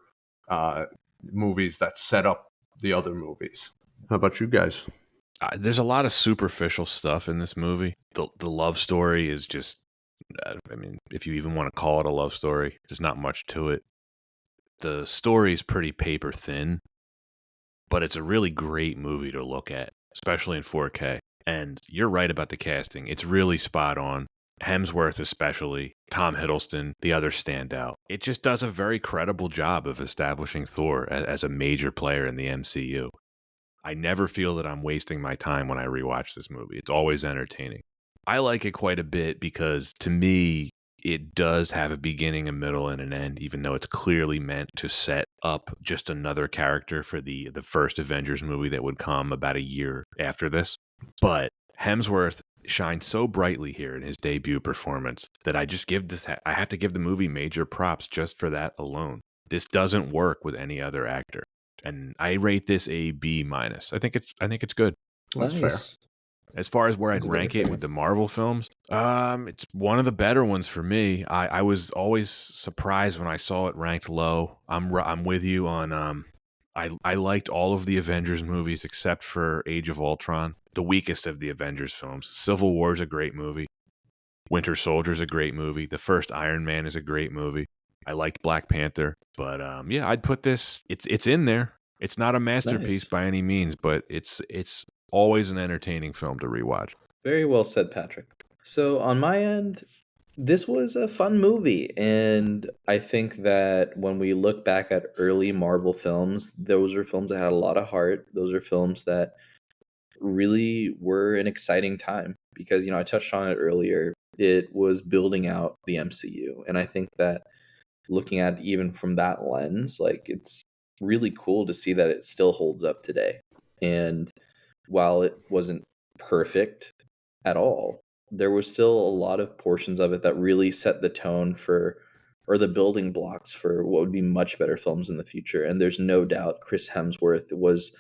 Speaker 3: movies that set up the other movies. How about you guys?
Speaker 1: There's a lot of superficial stuff in this movie. The love story is just, I mean, if you even want to call it a love story, there's not much to it. The story is pretty paper thin, but it's a really great movie to look at, especially in 4K. And you're right about the casting. It's really spot on. Hemsworth especially, Tom Hiddleston, the other standout. It just does a very credible job of establishing Thor as a major player in the MCU. I never feel that I'm wasting my time when I rewatch this movie. It's always entertaining. I like it quite a bit because, to me, it does have a beginning, a middle, and an end, even though it's clearly meant to set up just another character for the first Avengers movie that would come about a year after this. But Hemsworth shines so brightly here in his debut performance that I have to give the movie major props just for that alone. This doesn't work with any other actor. And I rate this a B minus. I think it's good.
Speaker 3: That's fair.
Speaker 1: As far as where I'd rank it with the Marvel films, it's one of the better ones for me. I was always surprised when I saw it ranked low. I'm with you on I liked all of the Avengers movies except for Age of Ultron, the weakest of the Avengers films. Civil War is a great movie. Winter Soldier is a great movie. The first Iron Man is a great movie. I liked Black Panther, but yeah, I'd put this. It's in there. It's not a masterpiece by any means, but it's always an entertaining film to rewatch.
Speaker 2: Very well said, Patrick. So on my end, this was a fun movie, and I think that when we look back at early Marvel films, those are films that had a lot of heart. Those are films that really were an exciting time because, I touched on it earlier. It was building out the MCU, and I think that looking at it even from that lens, like, it's really cool to see that it still holds up today. And while it wasn't perfect at all, there was still a lot of portions of it that really set the tone or the building blocks for what would be much better films in the future. And there's no doubt Chris Hemsworth was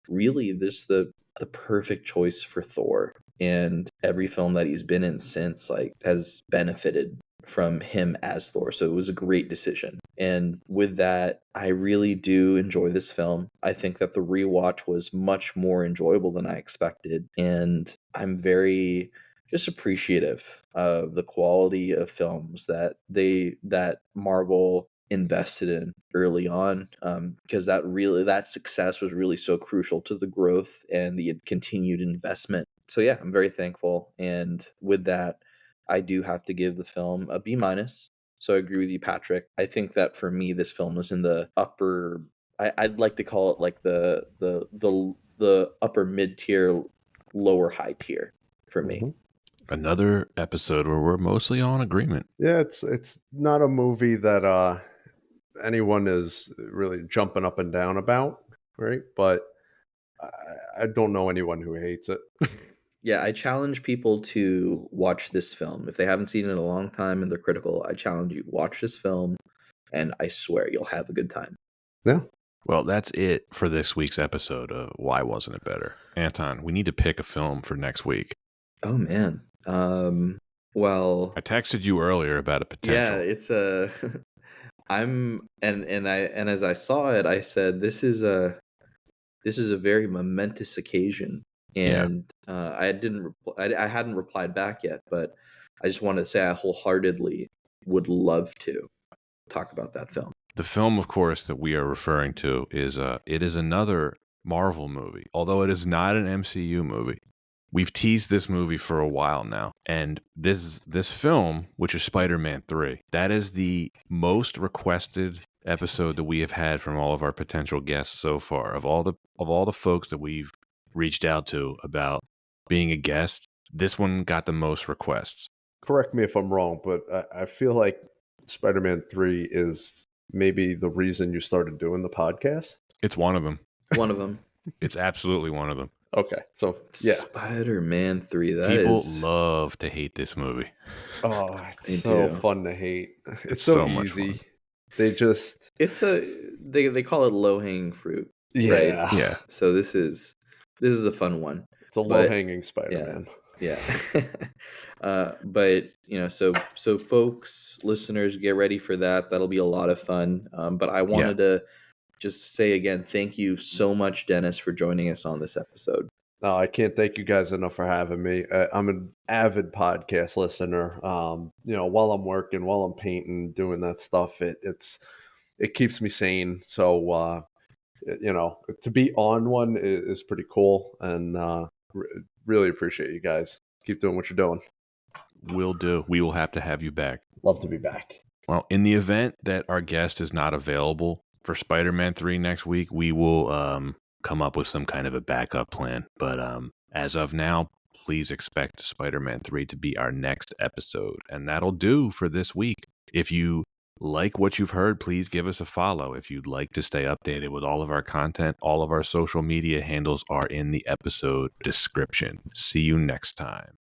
Speaker 2: really the perfect choice for Thor. And every film that he's been in since, like, has benefited from him as Thor. So it was a great decision. And with that, I really do enjoy this film. I think that the rewatch was much more enjoyable than I expected. And I'm very just appreciative of the quality of films that Marvel invested in early on, because that success was really so crucial to the growth and the continued investment. So yeah, I'm very thankful. And with that, I do have to give the film a B minus. So I agree with you, Patrick. I think that for me, this film was in the upper. I'd like to call it like the upper mid tier, lower high tier for me.
Speaker 3: Mm-hmm.
Speaker 1: Another episode where we're mostly on agreement.
Speaker 3: Yeah, it's not a movie that anyone is really jumping up and down about, right? But I don't know anyone who hates it.
Speaker 2: Yeah, I challenge people to watch this film. If they haven't seen it in a long time and they're critical, I challenge you, watch this film, and I swear you'll have a good time.
Speaker 3: Yeah.
Speaker 1: Well, that's it for this week's episode of Why Wasn't It Better? Anton, we need to pick a film for next week.
Speaker 2: Oh man. Well,
Speaker 1: I texted you earlier about a potential.
Speaker 2: yeah, it's a and as I saw it, I said this is a very momentous occasion. And I hadn't replied back yet, but I just wanted to say I wholeheartedly would love to talk about that film.
Speaker 1: The film, of course, that we are referring to is it is another Marvel movie, although it is not an MCU movie. We've teased this movie for a while now, and this film, which is Spider-Man 3, that is the most requested episode that we have had from all of our potential guests so far. Of all the folks that we've reached out to about being a guest, this one got the most requests.
Speaker 3: Correct me if I'm wrong, but I feel like Spider-Man 3 is maybe the reason you started doing the podcast.
Speaker 1: It's one of them.
Speaker 2: One of them.
Speaker 1: It's absolutely one of them.
Speaker 3: Okay, so yeah,
Speaker 2: Spider-Man 3.
Speaker 1: People love to hate this movie.
Speaker 3: Oh, it's
Speaker 2: Me
Speaker 3: so
Speaker 2: too.
Speaker 3: fun to hate. It's
Speaker 1: so
Speaker 3: so
Speaker 1: much
Speaker 3: easy.
Speaker 1: fun.
Speaker 3: They just
Speaker 2: they call it low-hanging fruit.
Speaker 3: yeah,
Speaker 2: Right?
Speaker 1: Yeah.
Speaker 2: So this is a fun one.
Speaker 3: it's a low-hanging Spider-Man.
Speaker 2: Yeah. But so folks, listeners, get ready for that. That'll be a lot of fun. But I wanted to just say again, thank you so much, Dennis, for joining us on this episode.
Speaker 3: No, I can't thank you guys enough for having me. I'm an avid podcast listener. While I'm working, while I'm painting, doing that stuff, it keeps me sane. So to be on one is pretty cool, and really appreciate you guys. Keep doing what you're doing.
Speaker 1: Will do. We will have to have you back.
Speaker 3: Love to be back.
Speaker 1: Well, in the event that our guest is not available for Spider-Man 3 next week, we will come up with some kind of a backup plan. But as of now, please expect Spider-Man 3 to be our next episode. And that'll do for this week. If you like what you've heard, please give us a follow. If you'd like to stay updated with all of our content, all of our social media handles are in the episode description. See you next time.